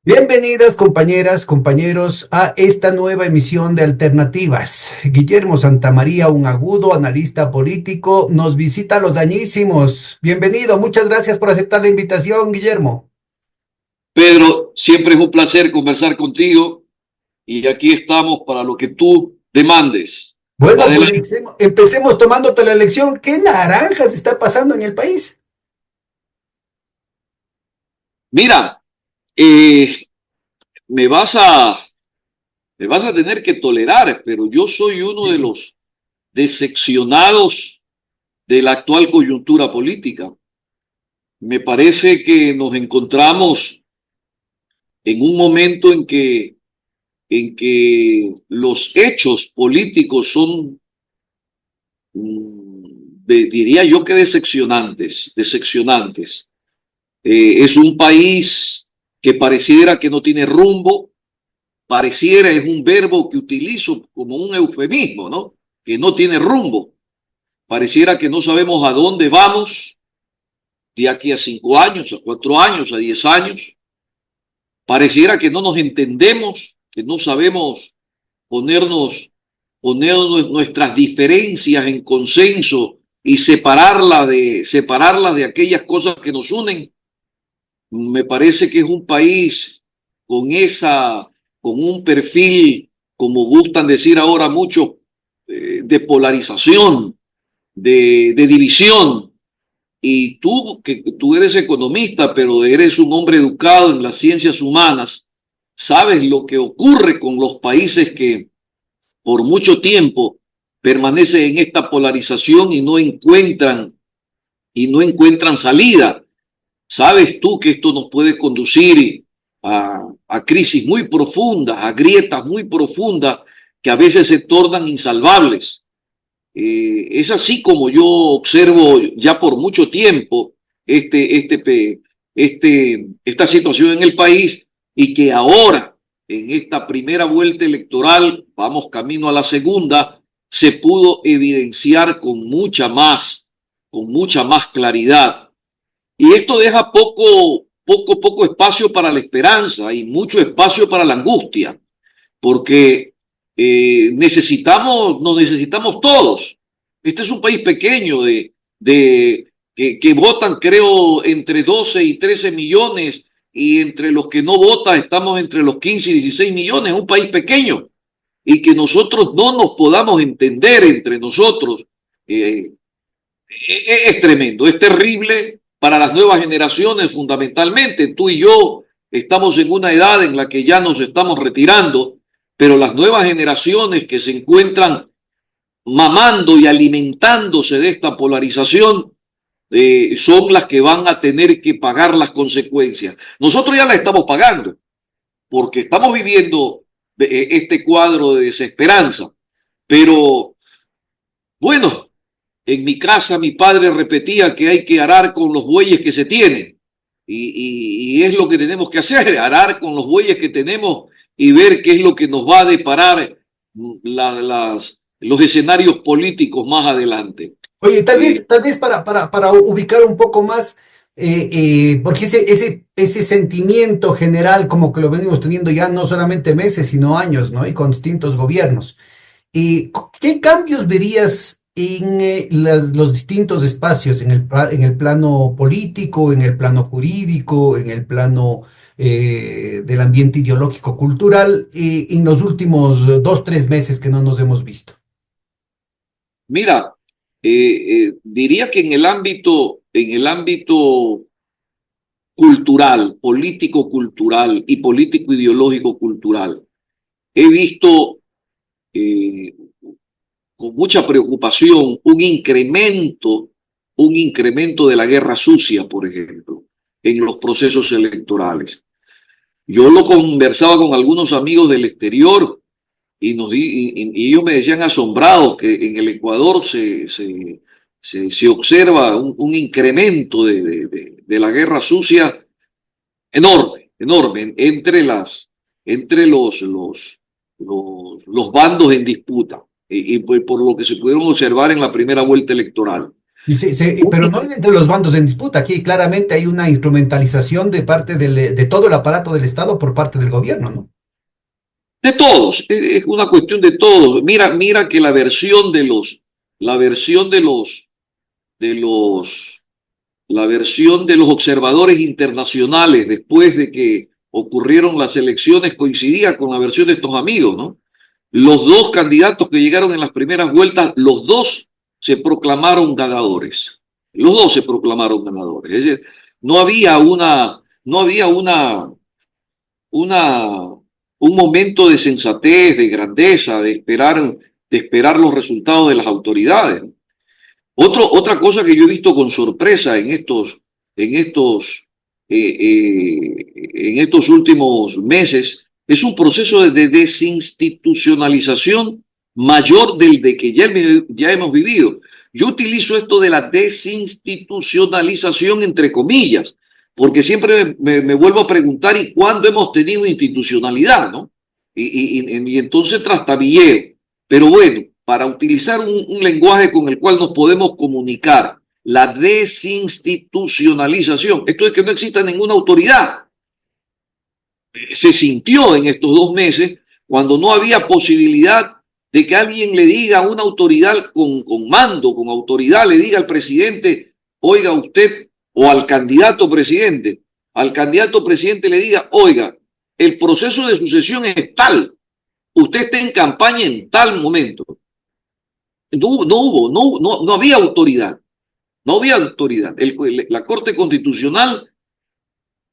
Bienvenidas compañeras, compañeros a esta nueva emisión de Alternativas. Guillermo Santamaría, un agudo analista político, nos visita a Los Dañísimos. Bienvenido, muchas gracias por aceptar la invitación, Guillermo. Pedro, siempre es un placer conversar contigo y aquí estamos para lo que tú demandes. Bueno, pues Adelante. empecemos tomándote la elección. ¿Qué naranjas está pasando en el país? Mira, eh, me vas a, me vas a tener que tolerar, pero yo soy uno de los decepcionados de la actual coyuntura política. Me parece que nos encontramos en un momento en que los hechos políticos son diría yo que decepcionantes, decepcionantes. Es un país que pareciera que no tiene rumbo, pareciera es un verbo que utilizo como un eufemismo, ¿no? Que no tiene rumbo. Pareciera que no sabemos a dónde vamos de aquí a 5 años, a 4 años, a 10 años. Pareciera que no nos entendemos, que no sabemos ponernos, ponernos nuestras diferencias en consenso y separarlas de aquellas cosas que nos unen. Me parece que es un país con con un perfil, como gustan decir ahora muchos, de polarización, de división. Y tú, que tú eres economista, pero eres un hombre educado en las ciencias humanas, sabes lo que ocurre con los países que por mucho tiempo permanecen en esta polarización y no encuentran salida. ¿Sabes tú que esto nos puede conducir a crisis muy profundas, a grietas muy profundas que a veces se tornan insalvables? Es así como yo observo ya por mucho tiempo esta situación en el país y que ahora, en esta primera vuelta electoral, vamos camino a la segunda, se pudo evidenciar con mucha más claridad. Y esto deja poco espacio para la esperanza y mucho espacio para la angustia, porque nos necesitamos todos. Este es un país pequeño que votan, creo, entre 12 y 13 millones, y entre los que no votan estamos entre los 15 y 16 millones, es un país pequeño, y que nosotros no nos podamos entender entre nosotros, eh, es tremendo, es terrible para las nuevas generaciones fundamentalmente. Tú y yo estamos en una edad en la que ya nos estamos retirando, pero las nuevas generaciones que se encuentran mamando y alimentándose de esta polarización son las que van a tener que pagar las consecuencias. Nosotros ya las estamos pagando porque estamos viviendo este cuadro de desesperanza, pero bueno, en mi casa mi padre repetía que hay que arar con los bueyes que se tienen. Y es lo que tenemos que hacer, arar con los bueyes que tenemos y ver qué es lo que nos va a deparar los escenarios políticos más adelante. Oye, Eh, tal vez para ubicar un poco más, porque ese sentimiento general como que lo venimos teniendo ya no solamente meses, sino años, ¿no? Y con distintos gobiernos. ¿Qué cambios verías en los distintos espacios, en en el plano político, en el plano jurídico, en el plano del ambiente ideológico cultural, en los últimos 2, 3 meses que no nos hemos visto? Mira, diría que en el ámbito cultural, político-cultural y político-ideológico-cultural, he visto eh, con mucha preocupación un incremento de la guerra sucia, por ejemplo, en los procesos electorales. Yo lo conversaba con algunos amigos del exterior y ellos me decían asombrados que en el Ecuador se observa un incremento de la guerra sucia enorme, enorme, entre los bandos en disputa, y por lo que se pudieron observar en la primera vuelta electoral. Sí, sí, pero no entre los bandos en disputa. Aquí claramente hay una instrumentalización de parte de todo el aparato del Estado por parte del gobierno, ¿no? De todos, es una cuestión de todos. Mira que la versión de los, la versión de los observadores internacionales después de que ocurrieron las elecciones coincidía con la versión de estos amigos, ¿no? Los dos candidatos que llegaron en las primeras vueltas, los dos se proclamaron ganadores. Los dos se proclamaron ganadores. Es decir, no había una, un momento de sensatez, de grandeza, de esperar los resultados de las autoridades. Otra cosa que yo he visto con sorpresa en estos, en estos últimos meses es un proceso de desinstitucionalización mayor del de que ya hemos vivido. Yo utilizo esto de la desinstitucionalización entre comillas, porque siempre me vuelvo a preguntar, ¿y cuándo hemos tenido institucionalidad, no? Y entonces trastabilleo. Pero bueno, para utilizar un lenguaje con el cual nos podemos comunicar, la desinstitucionalización, esto es que no exista ninguna autoridad. Se sintió en estos 2 meses cuando no había posibilidad de que alguien le diga a una autoridad con mando, con autoridad, le diga al presidente, oiga usted, o al candidato presidente le diga, oiga, el proceso de sucesión es tal, usted está en campaña en tal momento. No había autoridad, no había autoridad. La Corte Constitucional,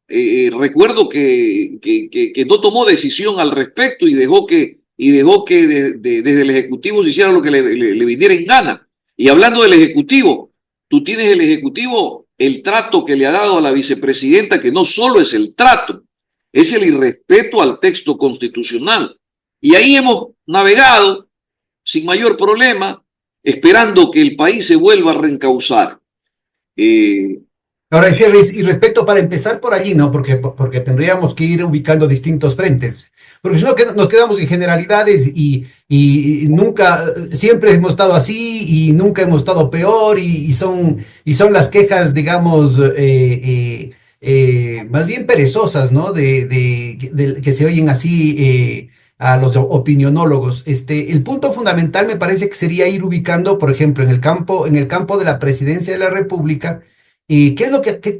recuerdo que no tomó decisión al respecto y dejó que desde el Ejecutivo se hiciera lo que le viniera en gana. Y hablando del Ejecutivo, tú tienes el Ejecutivo, el trato que le ha dado a la vicepresidenta, que no solo es el trato, es el irrespeto al texto constitucional. Y ahí hemos navegado sin mayor problema, esperando que el país se vuelva a reencauzar. Eh, Ahora, sí, y respecto para empezar por allí, ¿no? Porque tendríamos que ir ubicando distintos frentes. Porque si no, nos quedamos en generalidades y nunca, siempre hemos estado así y nunca hemos estado peor y son las quejas, digamos, más bien perezosas, ¿no? Que se oyen así a los opinionólogos. El punto fundamental me parece que sería ir ubicando, por ejemplo, en el campo de la presidencia de la República. ¿Y qué es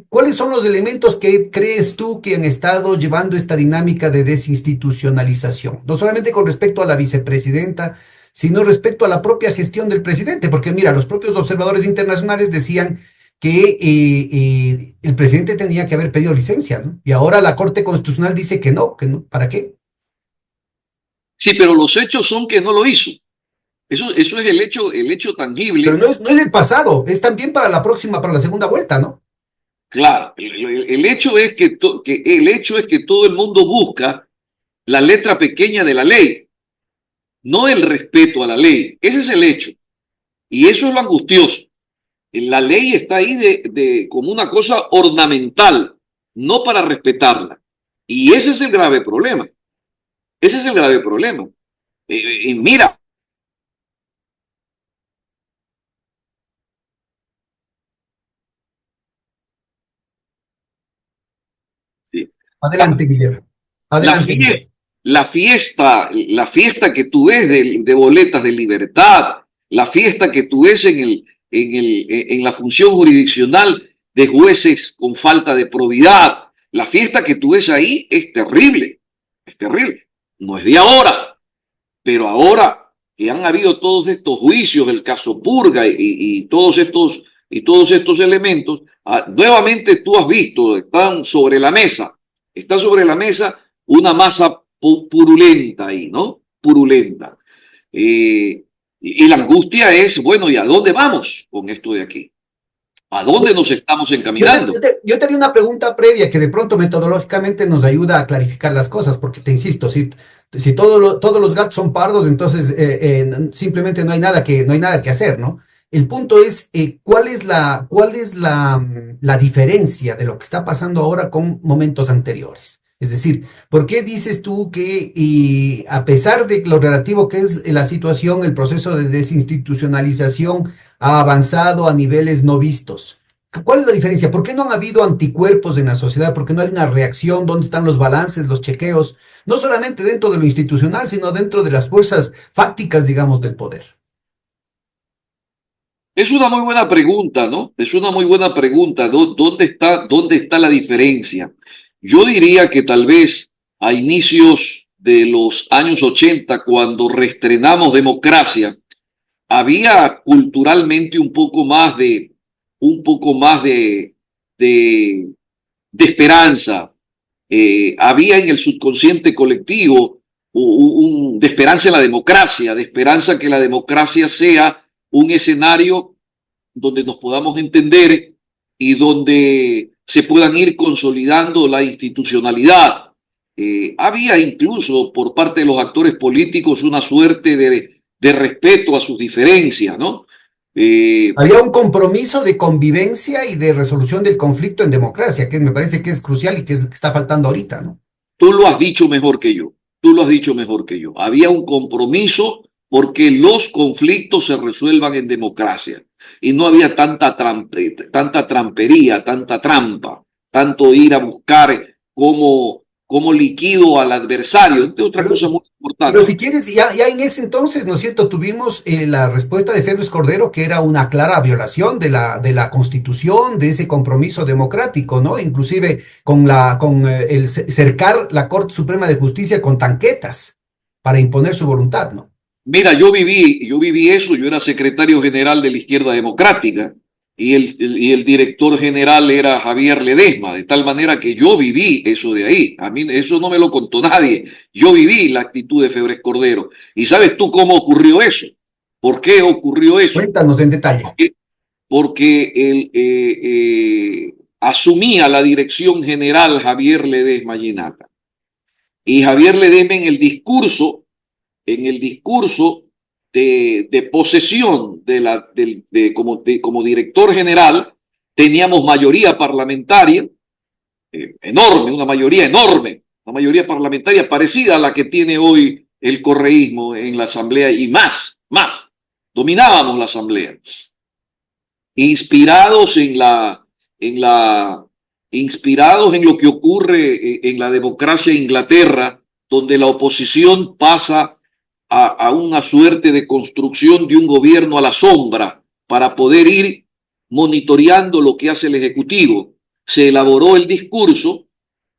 cuáles son los elementos que crees tú que han estado llevando esta dinámica de desinstitucionalización? No solamente con respecto a la vicepresidenta, sino respecto a la propia gestión del presidente, porque mira, los propios observadores internacionales decían que el presidente tenía que haber pedido licencia, ¿no? Y ahora la Corte Constitucional dice que no, ¿para qué? sí, pero los hechos son que no lo hizo. Eso es el hecho Pero tangible. no es el pasado, es también para la próxima, para la segunda vuelta, ¿no? Claro, el hecho es el hecho es que todo el mundo busca la letra pequeña de la ley, no el respeto a la ley. Ese es el hecho. Y eso es lo angustioso. La ley está ahí como una cosa ornamental, no para respetarla. Y ese es el grave problema. Ese es el grave problema. Mira, Adelante, Guillermo. la Adelante, fiesta, Guillermo. la fiesta que tú ves de boletas de libertad, la fiesta que tú ves en la función jurisdiccional de jueces con falta de probidad, la fiesta que tú ves ahí es terrible, es terrible. No es de ahora, pero ahora que han habido todos estos juicios, el caso Purga y todos estos elementos, nuevamente tú has visto, está sobre la mesa una masa purulenta ahí, ¿no? Purulenta. Y la angustia es, bueno, ¿y a dónde vamos con esto de aquí? ¿A dónde nos estamos Yo, te, encaminando? yo te- yo te haría una pregunta previa que de pronto metodológicamente nos ayuda a clarificar las cosas, porque te insisto, si todos los gatos son pardos, entonces simplemente no hay nada que hacer, ¿no? El punto es, ¿cuál es la diferencia de lo que está pasando ahora con momentos anteriores? Es decir, ¿por qué dices tú que a pesar de lo relativo que es la situación, el proceso de desinstitucionalización ha avanzado a niveles no vistos. ¿Cuál es la diferencia? ¿Por qué no han habido anticuerpos en la sociedad? ¿Por qué no hay una reacción? ¿Dónde están los balances, los chequeos? No solamente dentro de lo institucional, sino dentro de las fuerzas fácticas, digamos, del poder. Es una muy buena pregunta, ¿no? Es una muy buena pregunta. Dónde está la diferencia? Yo diría que tal vez a inicios de los años 80, cuando reestrenamos democracia, había culturalmente un poco más de, de esperanza. Había en el subconsciente colectivo de esperanza en la democracia, de esperanza que la democracia sea un escenario donde nos podamos entender y donde se puedan ir consolidando la institucionalidad. Había incluso por parte de los actores políticos una suerte de respeto a sus diferencias, ¿no? Eh, Había un compromiso de convivencia y de resolución del conflicto en democracia, que me parece que es crucial y que es lo que está faltando ahorita, ¿no? Tú lo has dicho mejor que yo. Tú lo has dicho mejor que yo. Había un compromiso porque los conflictos se resuelvan en democracia. Y no había tanta trampería, tanta trampa, tanto ir a buscar cómo liquido al adversario. Esta es otra Pero cosa muy Pero importante. si quieres, ya en ese entonces, ¿no es cierto? Tuvimos la respuesta de Febres Cordero, que era una clara violación de la Constitución, de ese compromiso democrático, ¿no? Inclusive con el cercar la Corte Suprema de Justicia con tanquetas para imponer su voluntad, ¿no? Mira, yo viví eso, yo era secretario general de la Izquierda Democrática y el director general era Javier Ledesma, de tal manera que yo viví eso de ahí. A mí eso no me lo contó nadie. Yo viví la actitud de Febres Cordero. ¿Y sabes tú cómo ocurrió eso? ¿Por qué ocurrió eso? Cuéntanos en detalle. Porque, porque asumía la dirección general Javier Ledesma Ginata. Y Javier Ledesma en el discurso de posesión como director general, teníamos mayoría parlamentaria enorme, una mayoría parlamentaria parecida a la que tiene hoy el correísmo en la Asamblea y más. Dominábamos la Asamblea, inspirados en la, inspirados en lo que ocurre en la democracia de Inglaterra, donde la oposición pasa a una suerte de construcción de un gobierno a la sombra para poder ir monitoreando lo que hace el Ejecutivo. Se elaboró el discurso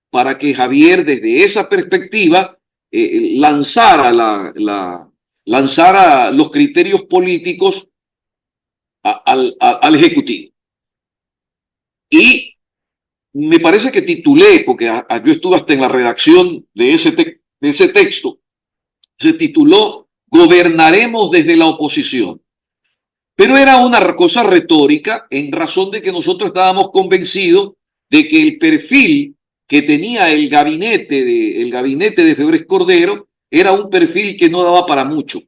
para que Javier, desde esa perspectiva, lanzara los criterios políticos al Ejecutivo. Y me parece que titulé, porque yo estuve hasta en la redacción de ese texto, se tituló Gobernaremos desde la oposición. Pero era una cosa retórica en razón de que nosotros estábamos convencidos de que el perfil que tenía el gabinete de Febres Cordero era un perfil que no daba para mucho.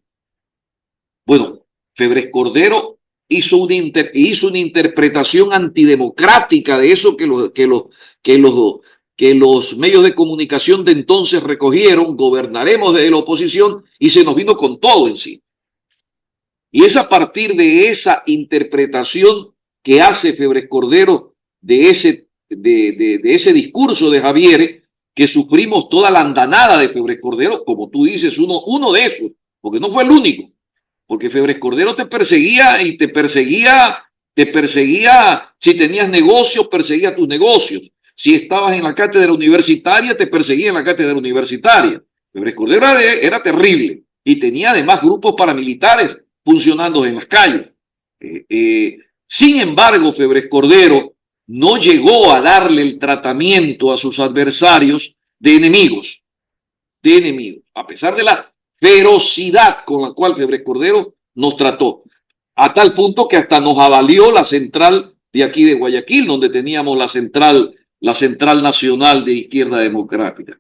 Bueno, Febres Cordero hizo una interpretación antidemocrática de eso que los medios de comunicación de entonces recogieron, gobernaremos desde la oposición, y se nos vino con todo en sí. Y es a partir de esa interpretación que hace Febres Cordero de ese discurso de Javier, que sufrimos toda la andanada de Febres Cordero, como tú dices, uno de esos, porque no fue el único, porque Febres Cordero te perseguía y te perseguía si tenías negocios, perseguía tus negocios. Si estabas en la cátedra universitaria, te perseguía en la cátedra universitaria. Febres Cordero era terrible y tenía además grupos paramilitares funcionando en las calles. Sin embargo, Febres Cordero no llegó a darle el tratamiento a sus adversarios de enemigos, a pesar de la ferocidad con la cual Febres Cordero nos trató, a tal punto que hasta nos avalió la central de aquí de Guayaquil, donde teníamos la central nacional de Izquierda Democrática.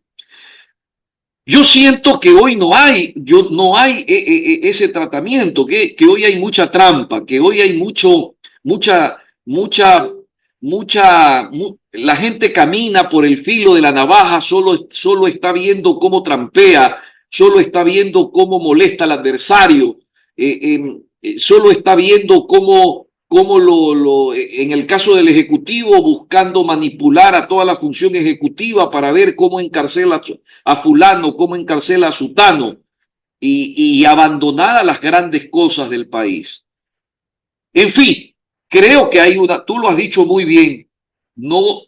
Yo siento que hoy no hay ese tratamiento, que hoy hay mucha trampa, que hoy hay mucha, mucha, la gente camina por el filo de la navaja, solo está viendo cómo trampea, solo está viendo cómo molesta al adversario. solo está viendo en el caso del Ejecutivo, buscando manipular a toda la función ejecutiva para ver cómo encarcela a fulano, cómo encarcela a sutano y abandonar a las grandes cosas del país. En fin, creo que hay tú lo has dicho muy bien, no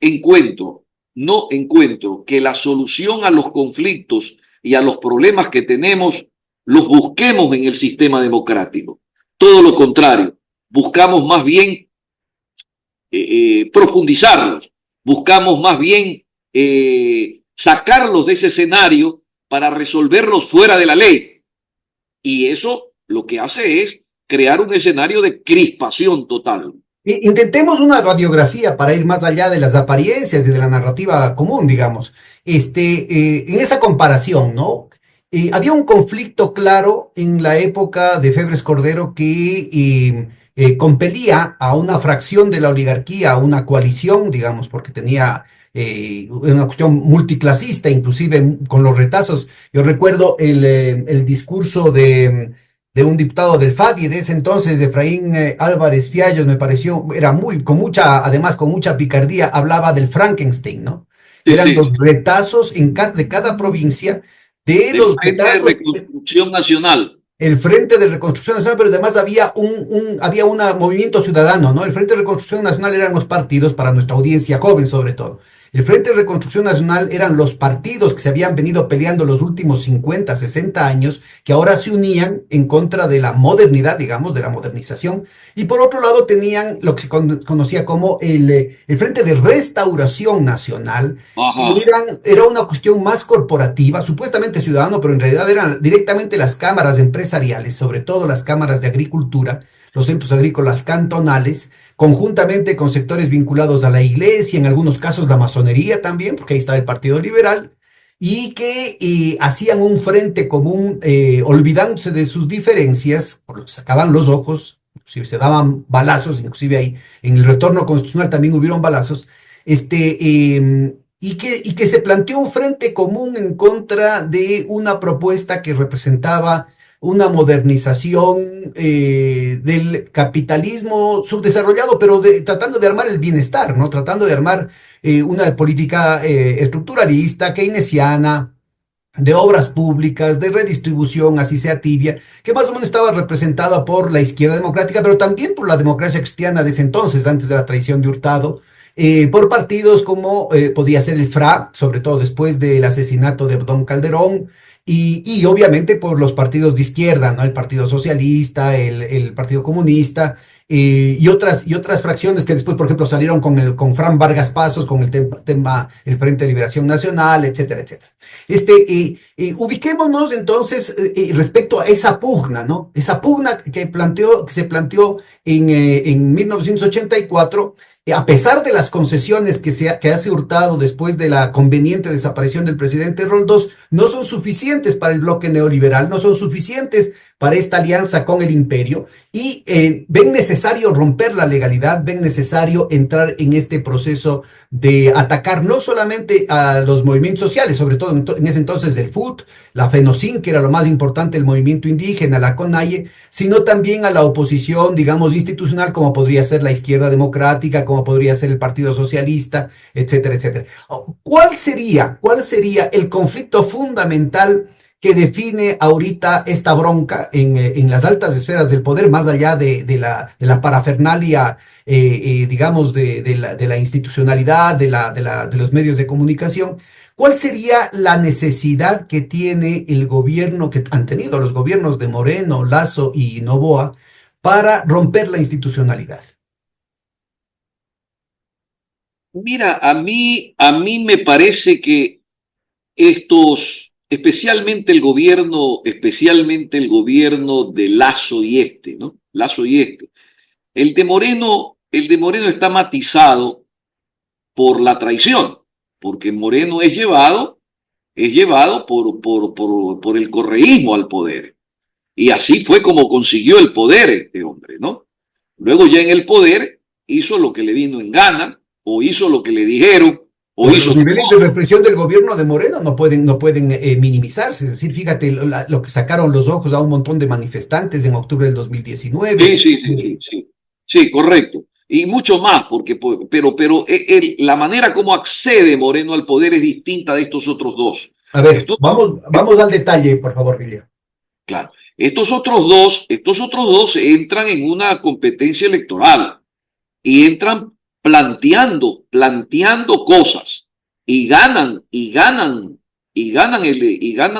encuentro, no encuentro que la solución a los conflictos y a los problemas que tenemos los busquemos en el sistema democrático. Todo lo contrario, buscamos más bien profundizarlos, buscamos más bien sacarlos de ese escenario para resolverlos fuera de la ley. Y eso lo que hace es crear un escenario de crispación total. Intentemos una radiografía para ir más allá de las apariencias y de la narrativa común, digamos. En esa comparación, ¿no? Había un conflicto claro en la época de Febres Cordero que compelía a una fracción de la oligarquía, a una coalición, digamos, porque tenía una cuestión multiclasista, inclusive con los retazos. Yo recuerdo el discurso de un diputado del FADI de ese entonces, de Efraín Álvarez Fiallos, me pareció, era muy, además con mucha picardía, hablaba del Frankenstein, ¿no? Sí, Eran sí, los retazos de cada provincia, de del los Frente de retazos, Reconstrucción Nacional. el Frente de Reconstrucción Nacional, pero además había había un movimiento ciudadano, ¿no? El Frente de Reconstrucción Nacional eran los partidos, para nuestra audiencia joven sobre todo. El Frente de Reconstrucción Nacional eran los partidos que se habían venido peleando los últimos 50, 60 años, que ahora se unían en contra de la modernidad, digamos, de la modernización. Y por otro lado tenían lo que se conocía como el Frente de Restauración Nacional, que Ajá. era una cuestión más corporativa, supuestamente ciudadano, pero en realidad eran directamente las cámaras empresariales, sobre todo las cámaras de agricultura, los centros agrícolas cantonales, conjuntamente con sectores vinculados a la iglesia, en algunos casos la masonería también, porque ahí estaba el Partido Liberal, y que hacían un frente común, olvidándose de sus diferencias, por lo que sacaban los ojos, inclusive se daban balazos, inclusive ahí en el retorno constitucional también hubieron balazos, y que se planteó un frente común en contra de una propuesta que representaba una modernización del capitalismo subdesarrollado, pero tratando de armar el bienestar, ¿no? Tratando de armar una política estructuralista, keynesiana, de obras públicas, de redistribución, así sea tibia, que más o menos estaba representada por la izquierda democrática, pero también por la democracia cristiana de ese entonces, antes de la traición de Hurtado, por partidos como podía ser el FRA, sobre todo después del asesinato de Don Calderón, y obviamente por los partidos de izquierda, ¿no? El Partido Socialista, el Partido Comunista, y otras fracciones que después, por ejemplo, salieron con Fran Vargas Pasos, con el tema, el Frente de Liberación Nacional, etcétera, etcétera. Ubiquémonos entonces respecto a esa pugna, ¿no? Esa pugna que se planteó en 1984, a pesar de las concesiones que hace Hurtado después de la conveniente desaparición del presidente Roldós, no son suficientes para el bloque neoliberal, no son suficientes para esta alianza con el imperio, y ven necesario romper la legalidad, ven necesario entrar en este proceso de atacar no solamente a los movimientos sociales, sobre todo en ese entonces el FUT, la FENOCIN, que era lo más importante, el movimiento indígena, la CONAIE, sino también a la oposición, digamos, institucional, como podría ser la izquierda democrática, como podría ser el Partido Socialista, etcétera, etcétera. ¿Cuál sería el conflicto fundamental que define ahorita esta bronca en las altas esferas del poder, más allá de la parafernalia, digamos, de la institucionalidad, de los medios de comunicación? ¿Cuál sería la necesidad que tiene el gobierno, que han tenido los gobiernos de Moreno, Lasso y Noboa, para romper la institucionalidad? Mira, a mí me parece que especialmente el gobierno de Lasso y ¿no? Lasso y el de Moreno está matizado por la traición, porque Moreno es llevado por el correísmo al poder. Y así fue como consiguió el poder este hombre, ¿no? Luego ya en el poder hizo lo que le vino en gana o hizo lo que le dijeron o Pero hizo los niveles de represión del gobierno de Moreno no pueden minimizarse. Es decir, fíjate lo que sacaron los ojos a un montón de manifestantes en octubre del 2019. sí, sí, sí, sí, sí, sí, correcto. Y mucho más, porque, pero la manera como accede Moreno al poder es distinta de estos otros dos. A ver, Estos, vamos al detalle, por favor, Guillermo. claro, estos otros dos entran en una competencia electoral y entran planteando cosas y ganan, y ganan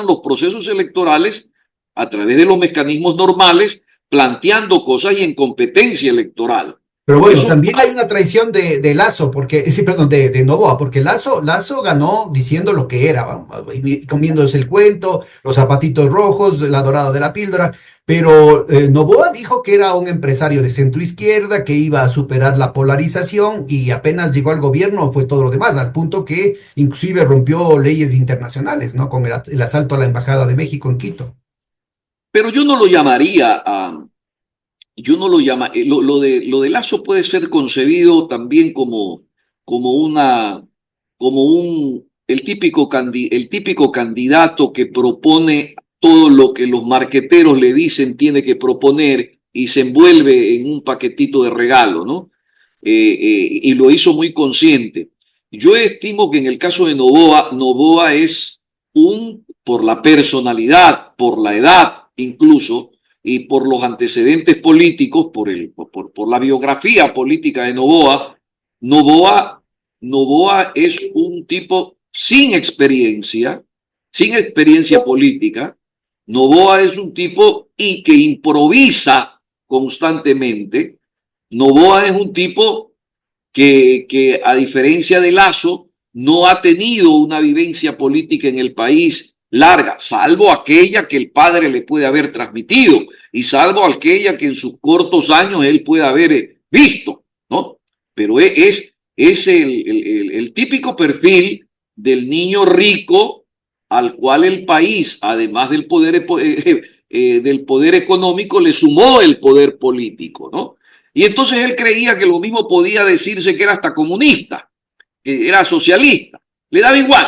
los procesos electorales a través de los mecanismos normales, planteando cosas y en competencia electoral. Pero bueno, Eso, también hay una traición de Lazo, porque, sí, perdón, de Novoa, porque Lazo ganó diciendo lo que era, vamos, y comiéndose el cuento, los zapatitos rojos, la dorada de la píldora, pero Novoa dijo que era un empresario de centro izquierda, que iba a superar la polarización y apenas llegó al gobierno fue todo lo demás, al punto que inclusive rompió leyes internacionales, ¿no? Con el asalto a la Embajada de México en Quito. pero yo no lo llamaría a, yo no lo llama, lo de Lazo puede ser concebido también como una, como el típico candidato que propone todo lo que los marqueteros le dicen tiene que proponer y se envuelve en un paquetito de regalo, ¿no? Y lo hizo muy consciente. Yo estimo que en el caso de Novoa es por la personalidad, por la edad incluso, y por los antecedentes políticos, por la biografía política de Novoa, Novoa es un tipo sin experiencia política. Novoa es un tipo y que improvisa constantemente. Novoa es un tipo que a diferencia de Lazo, no ha tenido una vivencia política en el país larga, salvo aquella que el padre le puede haber transmitido y salvo aquella que en sus cortos años él puede haber visto, ¿no? Pero es el típico perfil del niño rico al cual el país, además del poder económico, le sumó el poder político, ¿no? Y entonces él creía que lo mismo podía decirse que era hasta comunista, que era socialista. Le daba igual,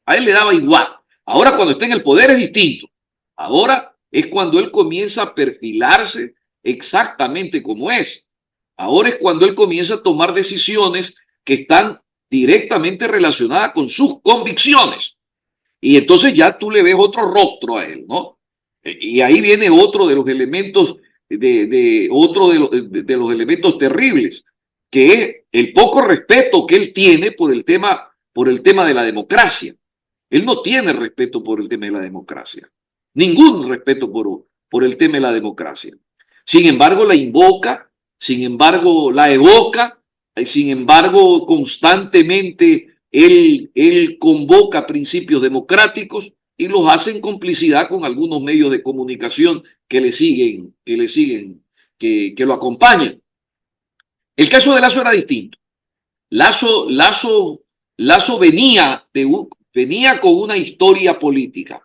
a él le daba igual. Ahora cuando está en el poder es distinto. Ahora es cuando él comienza a perfilarse exactamente como es. Ahora es cuando él comienza a tomar decisiones que están directamente relacionadas con sus convicciones. Y entonces ya tú le ves otro rostro a él, ¿no? Y ahí viene otro de los elementos, otro de los elementos terribles, que es el poco respeto que él tiene por el tema de la democracia. Él no tiene respeto por el tema de la democracia. Ningún respeto por el tema de la democracia. Sin embargo, la invoca, sin embargo, la evoca, sin embargo, constantemente él convoca principios democráticos y los hace en complicidad con algunos medios de comunicación que lo acompañan. El caso de Lazo era distinto. Lazo, Lazo, Lazo venía con una historia política,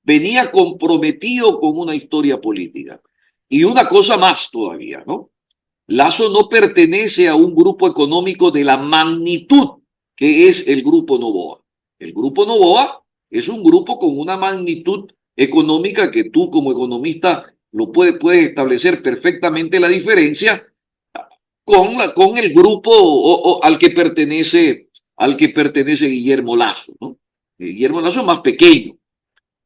venía comprometido con una historia política. Y una cosa más todavía, ¿no? Lazo no pertenece a un grupo económico de la magnitud que es el Grupo Novoa. El Grupo Novoa es un grupo con una magnitud económica que tú como economista puedes establecer perfectamente la diferencia con el grupo al que pertenece Guillermo Lazo, ¿no? Guillermo Lazo es más pequeño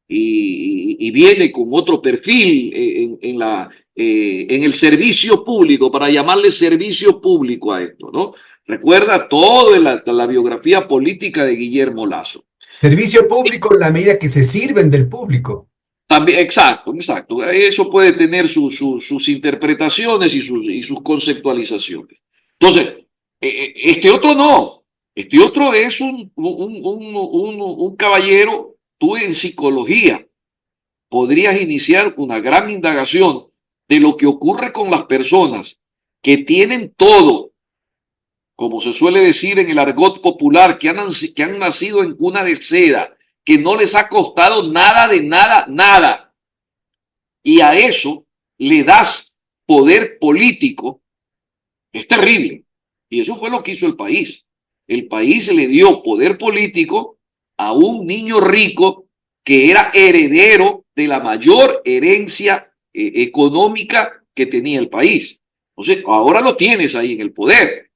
y viene con otro perfil en el servicio público, para llamarle servicio público a esto, ¿no? Recuerda todo en la biografía política de Guillermo Lazo. Servicio público en la medida que se sirven del público. También, exacto, exacto. Eso puede tener sus interpretaciones y sus conceptualizaciones. Entonces, este otro no. Este otro es un caballero. Tú en psicología podrías iniciar una gran indagación de lo que ocurre con las personas que tienen todo, como se suele decir en el argot popular, que han nacido en cuna de seda, que no les ha costado nada de nada, nada. Y a eso le das poder político, es terrible. Y eso fue lo que hizo el país. el país le dio poder político a un niño rico que era heredero de la mayor herencia económica que tenía el país. Entonces, ahora lo tienes ahí en el poder,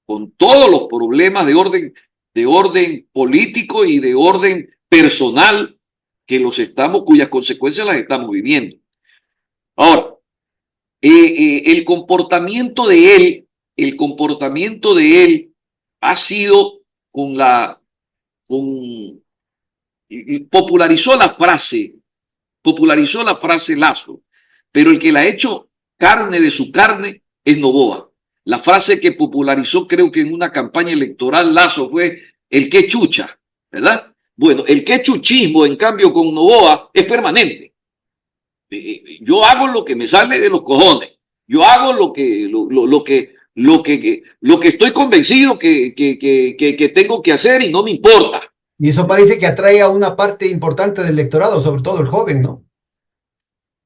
con todos los problemas de orden político y de orden personal cuyas consecuencias las estamos viviendo. Ahora, el comportamiento de él ha sido con, popularizó la frase Lazo, pero el que la ha hecho carne de su carne es Noboa. La frase que popularizó, creo que en una campaña electoral, Lazo fue el que chucha, ¿verdad? Bueno, el que chuchismo, en cambio, con Noboa es permanente. Yo hago lo que me sale de los cojones. Yo hago lo que estoy convencido que tengo que hacer y no me importa. Y eso parece que atrae a una parte importante del electorado, sobre todo el joven, ¿no?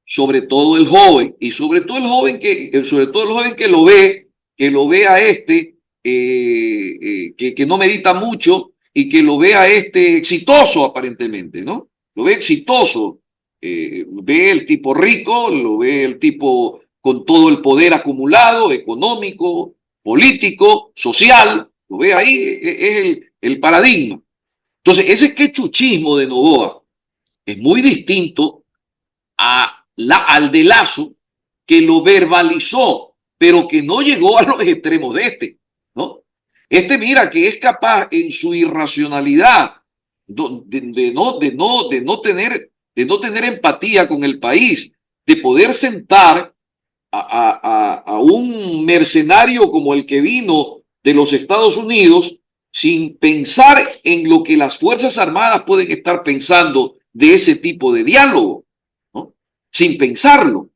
Sobre todo el joven, y sobre todo el joven que lo ve a que no medita mucho y que lo ve a exitoso aparentemente, ¿no? Lo ve exitoso, ve el tipo rico, lo ve el tipo con todo el poder acumulado, económico, político, social, lo ve ahí, es el paradigma. Entonces, ese quechuchismo de Noboa es muy distinto al de Lazo, que lo verbalizó, pero que no llegó a los extremos ¿no? Mira, que es capaz en su irracionalidad de no tener empatía con el país, de poder sentar a un mercenario como el que vino de los Estados Unidos sin pensar en lo que las Fuerzas Armadas pueden estar pensando de ese tipo de diálogo, ¿no? Sin pensarlo,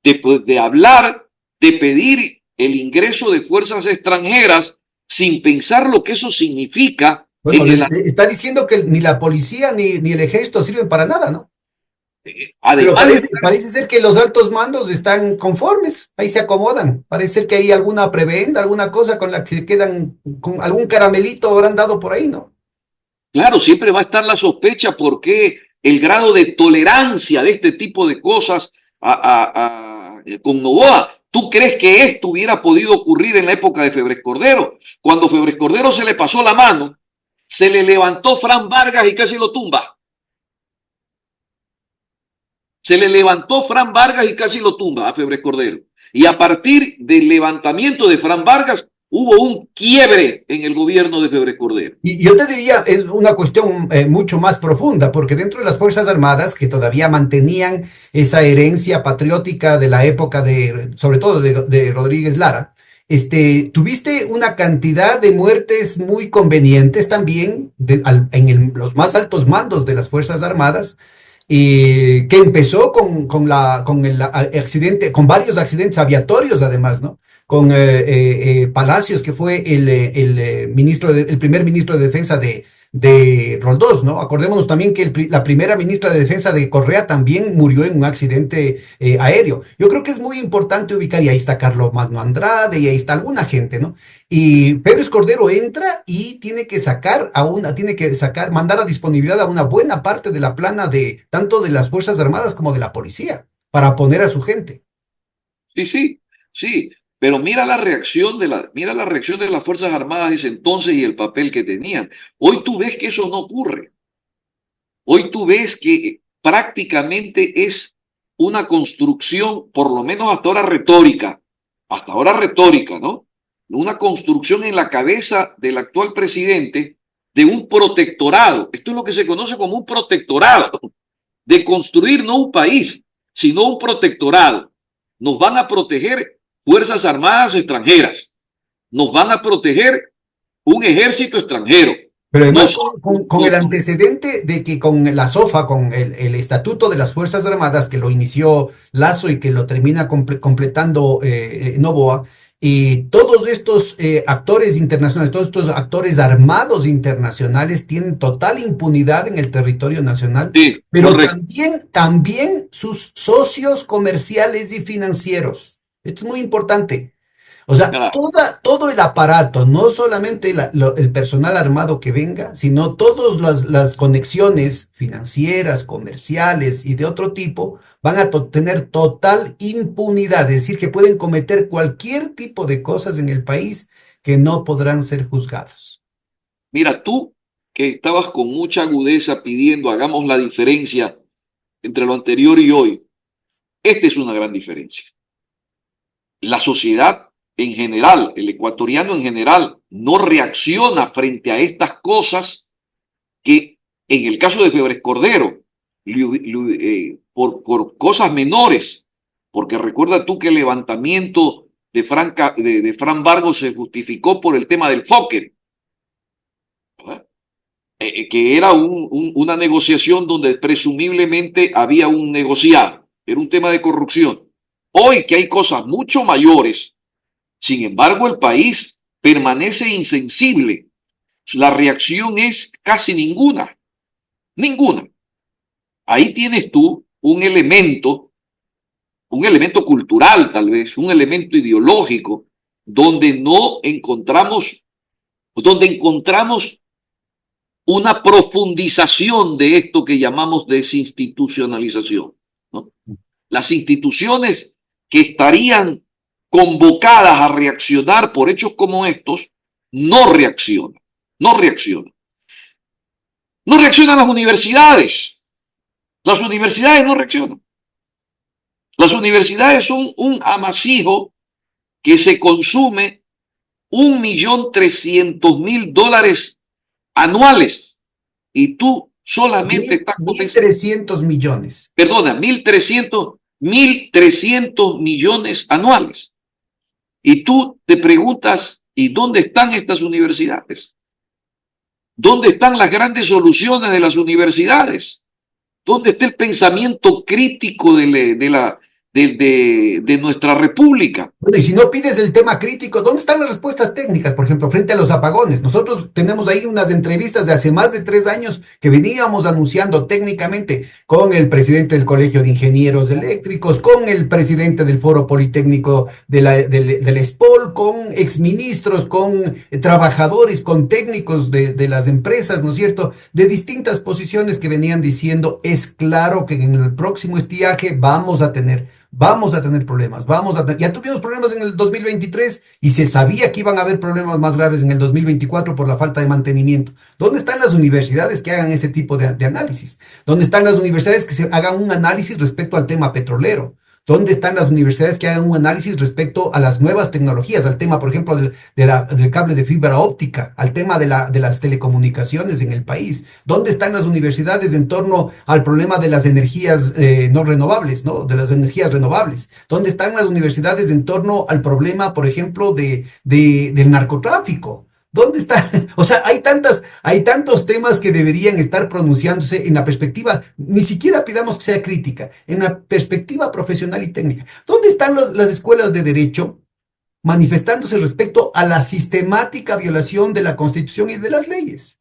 de hablar, de pedir el ingreso de fuerzas extranjeras sin pensar lo que eso significa Bueno, en el... está diciendo que ni la policía ni el ejército sirven para nada, ¿no? Pero Además de... parece ser que los altos mandos están conformes, ahí se acomodan. Parece ser que hay alguna prebenda, alguna cosa con la que quedan, con algún caramelito habrán dado por ahí, ¿no? Claro, siempre va a estar la sospecha porque el grado de tolerancia de este tipo de cosas con Noboa. ¿Tú crees que esto hubiera podido ocurrir en la época de Febres Cordero? Cuando Febres Cordero se le pasó la mano, se le levantó Fran Vargas y casi lo tumba. Se le levantó Fran Vargas y casi lo tumba a Febres Cordero. Y a partir del levantamiento de Fran Vargas, hubo un quiebre en el gobierno de Febres Cordero. Y yo te diría, es una cuestión mucho más profunda, porque dentro de las Fuerzas Armadas, que todavía mantenían esa herencia patriótica de la época sobre todo de Rodríguez Lara, tuviste una cantidad de muertes muy convenientes también los más altos mandos de las Fuerzas Armadas, que empezó con el accidente, con varios accidentes aviatorios además, ¿no? Con Palacios, que fue el primer ministro de Defensa de Roldós, ¿no? Acordémonos también que la primera ministra de Defensa de Correa también murió en un accidente aéreo. Yo creo que es muy importante ubicar, y ahí está Carlos Magno Andrade, y ahí está alguna gente, ¿no? Y Pérez Cordero entra y mandar a disponibilidad a una buena parte de la plana tanto de las Fuerzas Armadas como de la policía, para poner a su gente. Sí, sí, sí. Pero mira la reacción de las Fuerzas Armadas de ese entonces y el papel que tenían. Hoy tú ves que eso no ocurre. Hoy tú ves que prácticamente es una construcción, por lo menos hasta ahora retórica, ¿no? Una construcción en la cabeza del actual presidente de un protectorado. Esto es lo que se conoce como un protectorado, de construir no un país, sino un protectorado. Nos van a proteger Fuerzas Armadas extranjeras, nos van a proteger un ejército extranjero. Pero además con el antecedente de que con la SOFA, con el Estatuto de las Fuerzas Armadas, que lo inició Lazo y que lo termina completando Noboa, y todos estos actores internacionales, todos estos actores armados internacionales tienen total impunidad en el territorio nacional, Sí, pero correcto. también sus socios comerciales y financieros. Esto es muy importante. O sea, Nada. todo el aparato, no solamente el personal armado que venga, sino todas las conexiones financieras, comerciales y de otro tipo van a tener total impunidad, es decir, que pueden cometer cualquier tipo de cosas en el país que no podrán ser juzgados. Mira, tú que estabas con mucha agudeza pidiendo hagamos la diferencia entre lo anterior y hoy, esta es una gran diferencia. La sociedad en general, el ecuatoriano en general, no reacciona frente a estas cosas que en el caso de Febres Cordero, por cosas menores, porque recuerda tú que el levantamiento de Fran Vargas se justificó por el tema del Fokker, ¿verdad? Que era una negociación donde presumiblemente había un negociado, era un tema de corrupción. Hoy que hay cosas mucho mayores, sin embargo el país permanece insensible. La reacción es casi ninguna, ninguna. Ahí tienes tú un elemento cultural tal vez, un elemento ideológico, donde no encontramos, donde encontramos una profundización de esto que llamamos desinstitucionalización, ¿no? Las instituciones que estarían convocadas a reaccionar por hechos como estos, no reaccionan, no reaccionan. No reaccionan las universidades no reaccionan. Las universidades son un amasijo que se consume 1.300.000 dólares anuales y tú solamente estás Mil 300 millones. perdona, 1.300 millones anuales. Y tú te preguntas, ¿y dónde están estas universidades? ¿Dónde están las grandes soluciones de las universidades? ¿Dónde está el pensamiento crítico de nuestra república? Bueno, y si no pides el tema crítico, ¿dónde están las respuestas técnicas, por ejemplo, frente a los apagones? Nosotros tenemos ahí unas entrevistas de hace más de 3 años que veníamos anunciando técnicamente con el presidente del Colegio de Ingenieros Eléctricos, con el presidente del Foro Politécnico del ESPOL, con exministros, con trabajadores, con técnicos de las empresas, ¿no es cierto? De distintas posiciones que venían diciendo, es claro que en el próximo estiaje vamos a tener problemas, ya tuvimos problemas en el 2023 y se sabía que iban a haber problemas más graves en el 2024 por la falta de mantenimiento. ¿Dónde están las universidades que hagan ese tipo de análisis? ¿Dónde están las universidades que se hagan un análisis respecto al tema petrolero? ¿Dónde están las universidades que hagan un análisis respecto a las nuevas tecnologías, al tema, por ejemplo, del cable de fibra óptica, al tema de las telecomunicaciones en el país? ¿Dónde están las universidades en torno al problema de las energías no renovables, ¿no? De las energías renovables? ¿Dónde están las universidades en torno al problema, por ejemplo, del narcotráfico? ¿Dónde está? O sea, hay tantos temas que deberían estar pronunciándose en la perspectiva, ni siquiera pidamos que sea crítica, en la perspectiva profesional y técnica. ¿Dónde están las escuelas de derecho manifestándose respecto a la sistemática violación de la Constitución y de las leyes?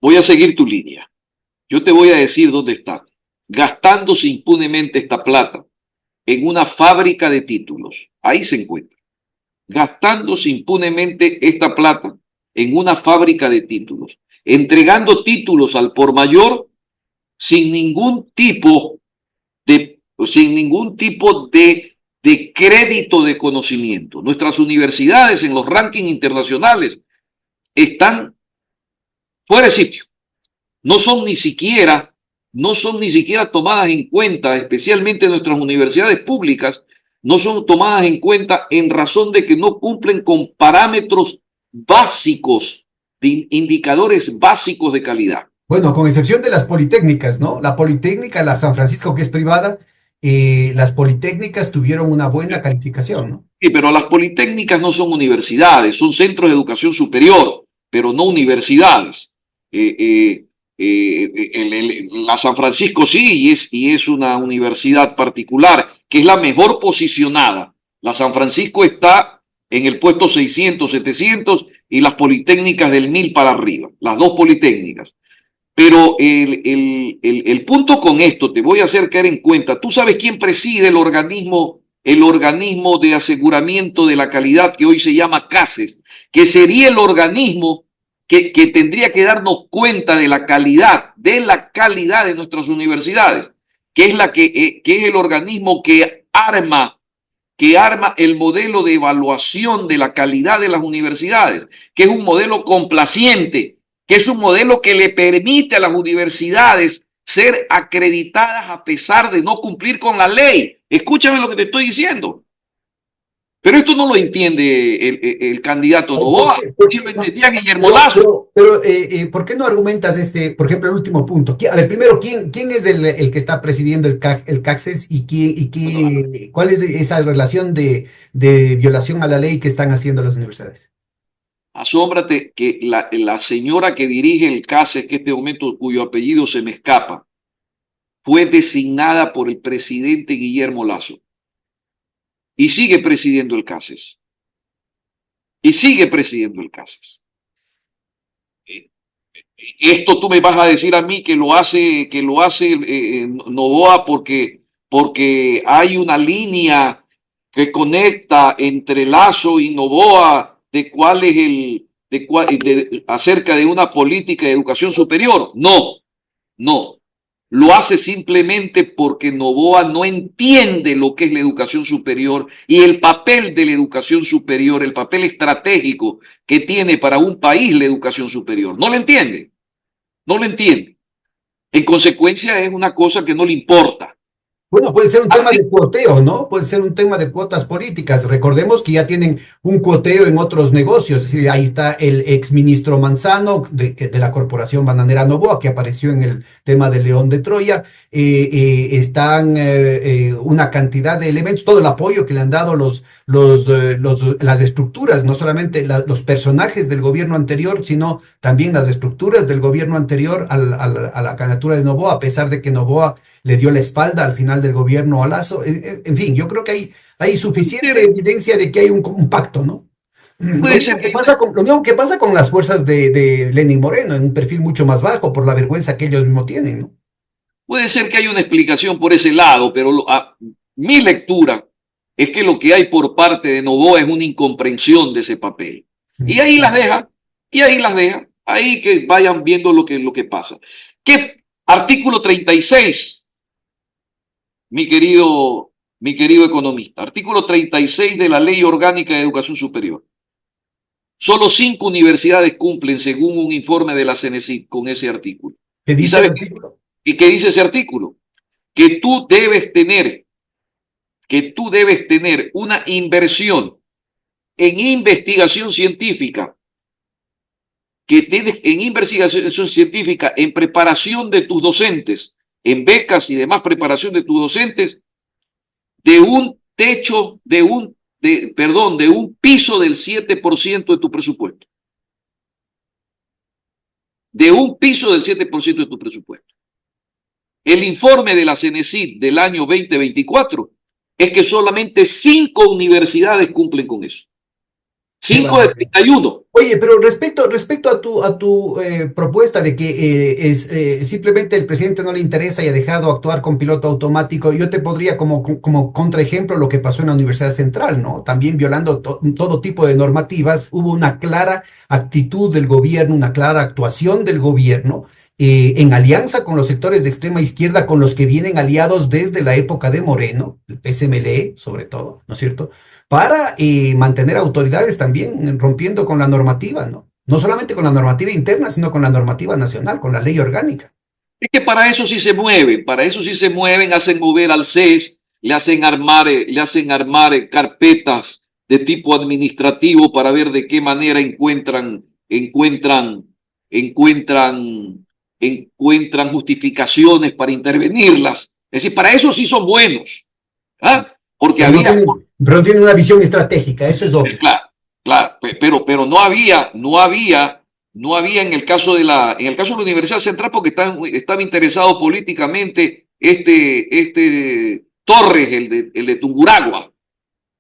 Voy a seguir tu línea. Yo te voy a decir dónde está. Gastándose impunemente esta plata en una fábrica de títulos. Ahí se encuentra. Gastándose impunemente esta plata en una fábrica de títulos. Entregando títulos al por mayor sin ningún tipo de crédito de conocimiento. Nuestras universidades en los rankings internacionales están fuera de sitio. No son ni siquiera tomadas en cuenta, especialmente nuestras universidades públicas, no son tomadas en cuenta en razón de que no cumplen con parámetros básicos, de indicadores básicos de calidad. Bueno, con excepción de las politécnicas, ¿no? La Politécnica, la San Francisco, que es privada, las politécnicas tuvieron una buena calificación, ¿no? Sí, pero las politécnicas no son universidades, son centros de educación superior, pero no universidades. La San Francisco sí, y es una universidad particular, que es la mejor posicionada. La San Francisco está en el puesto 600, 700 y las politécnicas del 1000 para arriba, las dos politécnicas. Pero el punto con esto, te voy a hacer caer en cuenta, ¿tú sabes quién preside el organismo el organismo de aseguramiento de la calidad que hoy se llama CASES, que sería el organismo que tendría que darnos cuenta de la calidad de nuestras universidades, que es el organismo que arma el modelo de evaluación de la calidad de las universidades, que es un modelo complaciente, que es un modelo que le permite a las universidades ser acreditadas a pesar de no cumplir con la ley. Escúchame lo que te estoy diciendo. Pero esto no lo entiende el candidato ¿Por Noboa, qué? ¿Por ni qué lo no? entendía Guillermo Lazo. ¿Por qué no argumentas por ejemplo, el último punto? A ver, primero, ¿quién es el que está presidiendo el CACSES cuál es esa relación de violación a la ley que están haciendo las universidades? Asómbrate que la señora que dirige el CASES, que este momento cuyo apellido se me escapa, fue designada por el presidente Guillermo Lazo y sigue presidiendo el CASES. Y sigue presidiendo el CASES. Esto tú me vas a decir a mí que lo hace Noboa porque hay una línea que conecta entre Lazo y Noboa de cuál es acerca de una política de educación superior. No, no. Lo hace simplemente porque Noboa no entiende lo que es la educación superior y el papel de la educación superior, el papel estratégico que tiene para un país la educación superior. No lo entiende, no lo entiende. En consecuencia es una cosa que no le importa. Bueno, puede ser un tema de cuoteo, ¿no? Puede ser un tema de cuotas políticas. Recordemos que ya tienen un cuoteo en otros negocios. Es decir, ahí está el exministro Manzano de la Corporación Bananera Noboa, que apareció en el tema del León de Troya. Están una cantidad de elementos, todo el apoyo que le han dado las estructuras, no solamente los personajes del gobierno anterior, sino también las estructuras del gobierno anterior a la candidatura de Noboa, a pesar de que Noboa le dio la espalda al final del gobierno a Lazo. En fin, yo creo que hay suficiente evidencia de que hay un pacto, ¿no? Puede ser que Lo mismo que pasa con las fuerzas de Lenin Moreno, en un perfil mucho más bajo por la vergüenza que ellos mismos tienen, ¿no? puede ser que haya una explicación por ese lado, pero mi lectura es que lo que hay por parte de Noboa es una incomprensión de ese papel. Y ahí las deja, y ahí las deja, ahí que vayan viendo lo que pasa. ¿Qué artículo 36, mi querido economista? Artículo 36 de la Ley Orgánica de Educación Superior. Solo 5 universidades cumplen, según un informe de la CENESID, con ese artículo. ¿Qué ¿Y dice el sabes artículo? qué dice ese artículo? Que tú debes tener una inversión en investigación científica, en preparación de tus docentes, en becas y demás preparación de tus docentes, de un techo, de un piso del 7% de tu presupuesto. De un piso del 7% de tu presupuesto. El informe de la CENESID del año 2024 es que solamente 5 universidades cumplen con eso. 5 de 31. Oye, pero respecto a tu propuesta de que simplemente el presidente no le interesa y ha dejado actuar con piloto automático, yo te podría como contraejemplo lo que pasó en la Universidad Central, ¿no? También violando todo tipo de normativas, hubo una clara actitud del gobierno, una clara actuación del gobierno en alianza con los sectores de extrema izquierda, con los que vienen aliados desde la época de Moreno, el PSMLE sobre todo, ¿no es cierto? Para mantener autoridades también rompiendo con la normativa, ¿no? No solamente con la normativa interna, sino con la normativa nacional, con la ley orgánica. Es que para eso sí se mueven, hacen mover al CES, le hacen armar carpetas de tipo administrativo para ver de qué manera encuentran justificaciones para intervenirlas. Es decir, para eso sí son buenos. ¿Ah? Porque Pero no tienen una visión estratégica, eso es obvio. claro, claro, pero no había en el caso de la Universidad Central porque estaba interesado políticamente Torres, el de Tunguragua,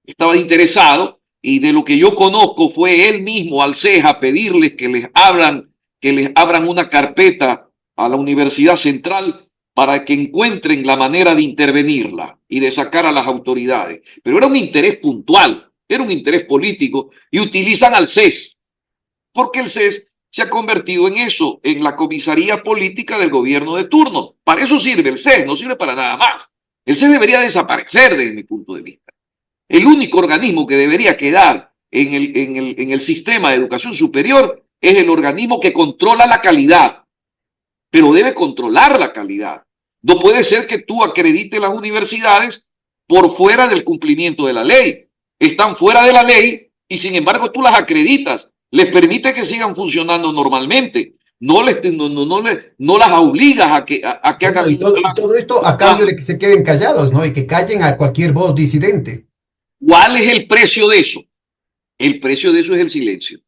estaba interesado y de lo que yo conozco fue él mismo al CES a pedirles que les abran una carpeta a la Universidad Central para que encuentren la manera de intervenirla y de sacar a las autoridades. Pero era un interés puntual, era un interés político, y utilizan al CES, porque el CES se ha convertido en eso, en la comisaría política del gobierno de turno. Para eso sirve el CES, no sirve para nada más. El CES debería desaparecer desde mi punto de vista. El único organismo que debería quedar en el sistema de educación superior es el organismo que controla la calidad, pero debe controlar la calidad. No puede ser que tú acredites las universidades por fuera del cumplimiento de la ley. Están fuera de la ley y sin embargo tú las acreditas, les permite que sigan funcionando normalmente. No las obligas a que hagan Y todo, y todo esto a cambio de que se queden callados, ¿no? Y que callen a cualquier voz disidente. ¿Cuál es el precio de eso? El precio de eso es el silencio.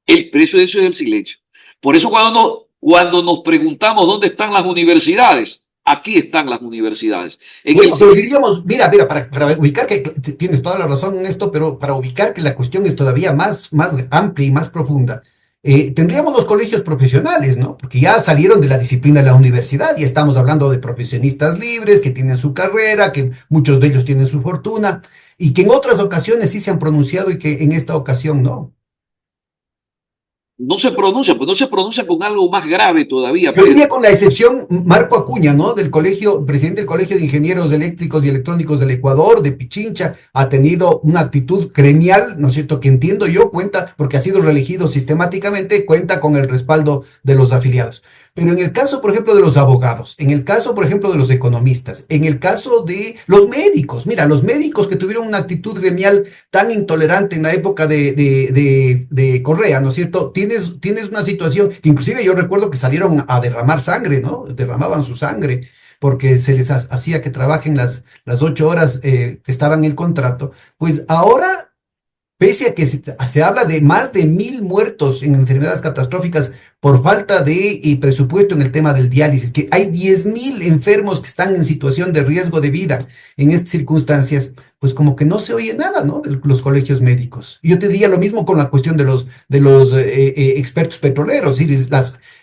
El precio de eso es el silencio. Por eso cuando nos preguntamos dónde están las universidades, aquí están las universidades. Bueno, pero diríamos, mira, para ubicar que tienes toda la razón en esto, pero para ubicar que la cuestión es todavía más amplia y más profunda, tendríamos los colegios profesionales, ¿no? Porque ya salieron de la disciplina de la universidad y estamos hablando de profesionistas libres que tienen su carrera, que muchos de ellos tienen su fortuna y que en otras ocasiones sí se han pronunciado y que en esta ocasión no. No se pronuncia, pues no se pronuncia con algo más grave todavía, Yo Pedro. diría con la excepción Marco Acuña, ¿no? Del colegio, presidente del Colegio de Ingenieros Eléctricos y Electrónicos del Ecuador, de Pichincha, ha tenido una actitud gremial, ¿no es cierto? Que entiendo yo cuenta, porque ha sido reelegido sistemáticamente, cuenta con el respaldo de los afiliados. Pero en el caso, por ejemplo, de los abogados, en el caso, por ejemplo, de los economistas, en el caso de los médicos, mira, los médicos que tuvieron una actitud gremial tan intolerante en la época de Correa, ¿no es cierto? Tienes una situación que inclusive yo recuerdo que salieron a derramar sangre, ¿no? Derramaban su sangre porque se les hacía que trabajen las 8 horas que estaban en el contrato. Pues ahora, pese a que se habla de más de 1.000 muertos en enfermedades catastróficas por falta de presupuesto en el tema del diálisis, que hay 10.000 enfermos que están en situación de riesgo de vida en estas circunstancias, pues como que no se oye nada, ¿no? De los colegios médicos. Y yo te diría lo mismo con la cuestión de los expertos petroleros, ¿sí?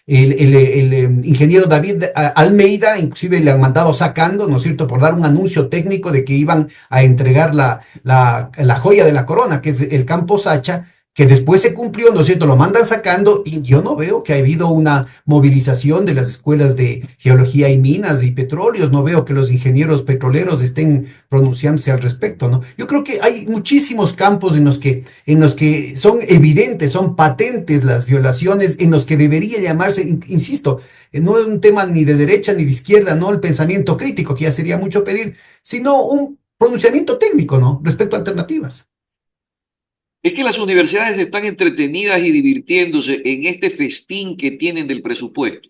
El ingeniero David Almeida, inclusive le han mandado sacando, ¿no es cierto?, por dar un anuncio técnico de que iban a entregar la joya de la corona, que es el campo Sacha, que después se cumplió, ¿no es cierto? Lo mandan sacando y yo no veo que ha habido una movilización de las escuelas de geología y minas y petróleos, no veo que los ingenieros petroleros estén pronunciándose al respecto, ¿no? Yo creo que hay muchísimos campos en los que son evidentes, son patentes las violaciones, en los que debería llamarse, insisto, no es un tema ni de derecha ni de izquierda, no el pensamiento crítico, que ya sería mucho pedir, sino un pronunciamiento técnico, ¿no? Respecto a alternativas. Es que las universidades están entretenidas y divirtiéndose en este festín que tienen del presupuesto.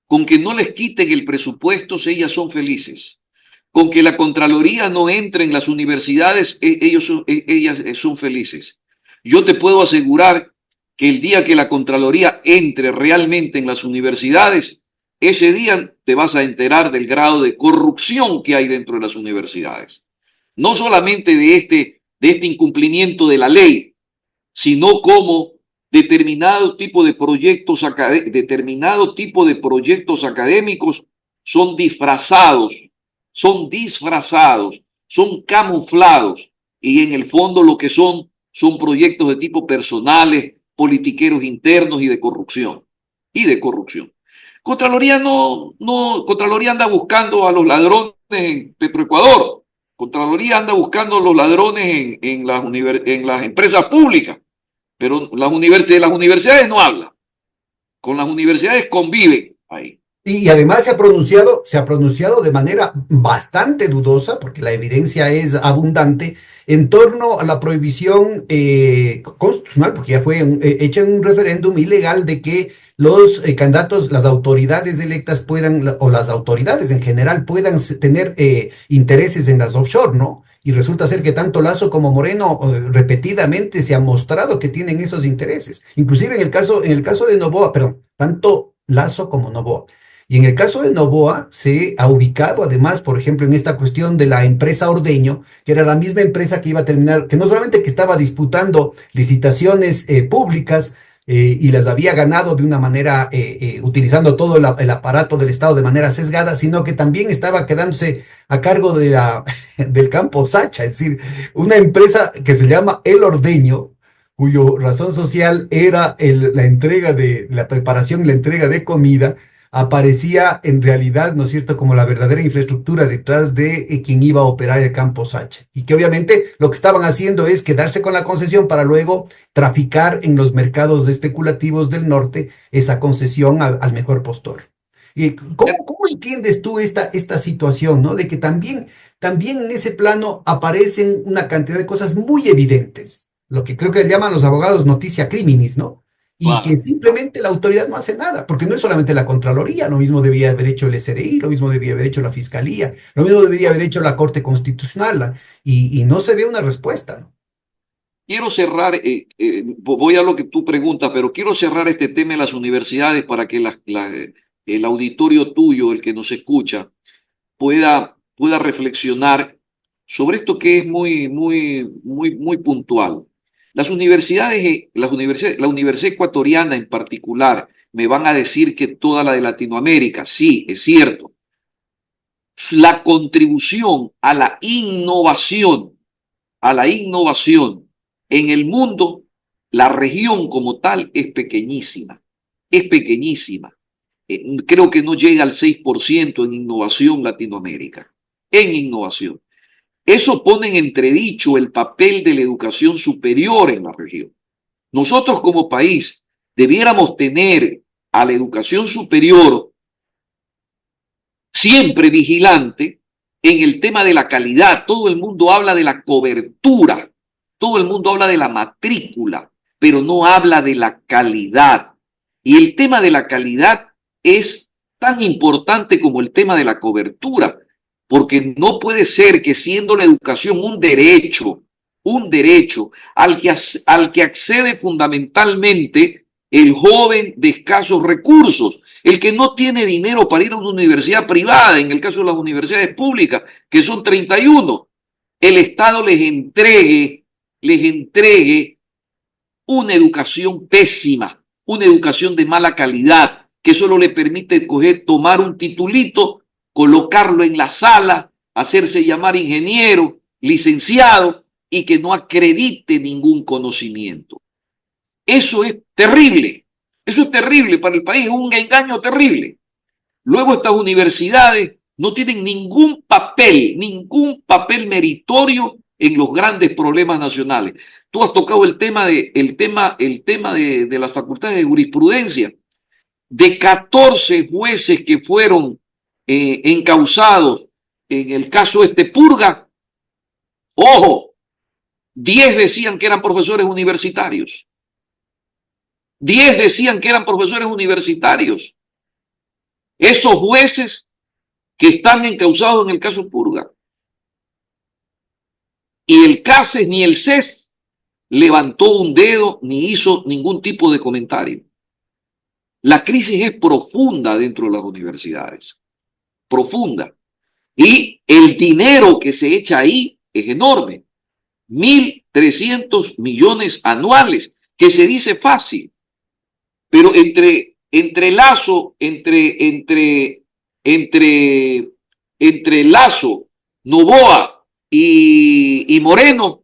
Con que no les quiten el presupuesto, ellas son felices. Con que la Contraloría no entre en las universidades, ellas son felices. Yo te puedo asegurar que el día que la Contraloría entre realmente en las universidades, ese día te vas a enterar del grado de corrupción que hay dentro de las universidades. No solamente de este incumplimiento de la ley, sino como determinado tipo de proyectos académicos son disfrazados, son camuflados y en el fondo lo que son proyectos de tipo personales, politiqueros internos y de corrupción. Contraloría Contraloría anda buscando a los ladrones en Petroecuador. Contraloría anda buscando a los ladrones en las empresas públicas, pero de las universidades no habla. Con las universidades convive ahí. Y además se ha pronunciado de manera bastante dudosa, porque la evidencia es abundante, en torno a la prohibición constitucional, porque ya fue hecha en un referéndum ilegal de que los candidatos, las autoridades electas o las autoridades en general puedan tener intereses en las offshore, ¿no? Y resulta ser que tanto Lazo como Moreno repetidamente se ha mostrado que tienen esos intereses. Inclusive en el caso de Noboa, perdón, tanto Lazo como Noboa. Y en el caso de Noboa se ha ubicado además, por ejemplo, en esta cuestión de la empresa Ordeño, que era la misma empresa que iba a terminar, que no solamente que estaba disputando licitaciones públicas, y las había ganado de una manera, utilizando todo el aparato del Estado de manera sesgada, sino que también estaba quedándose a cargo de del campo Sacha, es decir, una empresa que se llama El Ordeño, cuyo razón social era la entrega de la preparación y la entrega de comida, aparecía en realidad, ¿no es cierto?, como la verdadera infraestructura detrás de quien iba a operar el campo Sacha. Y que obviamente lo que estaban haciendo es quedarse con la concesión para luego traficar en los mercados especulativos del norte esa concesión al mejor postor. ¿Y cómo entiendes tú esta situación, ¿no? De que también en ese plano aparecen una cantidad de cosas muy evidentes, lo que creo que llaman los abogados noticia criminis, ¿no? Y que Claro. simplemente la autoridad no hace nada, porque no es solamente la Contraloría, lo mismo debía haber hecho el SRI, lo mismo debía haber hecho la Fiscalía, lo mismo debería haber hecho la Corte Constitucional, y no se ve una respuesta, ¿no? Quiero cerrar, voy a lo que tú preguntas, pero quiero cerrar este tema de las universidades para que el auditorio tuyo, el que nos escucha, pueda reflexionar sobre esto que es muy puntual. La Universidad Ecuatoriana en particular, me van a decir que toda la de Latinoamérica, sí, es cierto. La contribución a la innovación en el mundo, la región como tal es pequeñísima, es pequeñísima. Creo que no llega al 6% en innovación Latinoamérica, en innovación. Eso pone en entredicho el papel de la educación superior en la región. Nosotros como país debiéramos tener a la educación superior siempre vigilante en el tema de la calidad. Todo el mundo habla de la cobertura, todo el mundo habla de la matrícula, pero no habla de la calidad. Y el tema de la calidad es tan importante como el tema de la cobertura, porque no puede ser que siendo la educación un derecho al que accede fundamentalmente el joven de escasos recursos, el que no tiene dinero para ir a una universidad privada, en el caso de las universidades públicas, que son 31, el Estado les entregue una educación pésima, una educación de mala calidad, que solo le permite tomar un titulito, colocarlo en la sala, hacerse llamar ingeniero, licenciado, y que no acredite ningún conocimiento. Eso es terrible. Eso es terrible para el país, es un engaño terrible. Luego estas universidades no tienen ningún papel meritorio en los grandes problemas nacionales. Tú has tocado el tema de las facultades de jurisprudencia. De 14 jueces que fueron encausados en el caso Purga, ojo, 10 decían que eran profesores universitarios. 10 decían que eran profesores universitarios. Esos jueces que están encausados en el caso Purga. Y el CASES ni el CES levantó un dedo ni hizo ningún tipo de comentario. La crisis es profunda dentro de las universidades. Profunda. Y el dinero que se echa ahí es enorme. 1.300 millones anuales, que se dice fácil. Pero entre Lazo, Novoa y Moreno,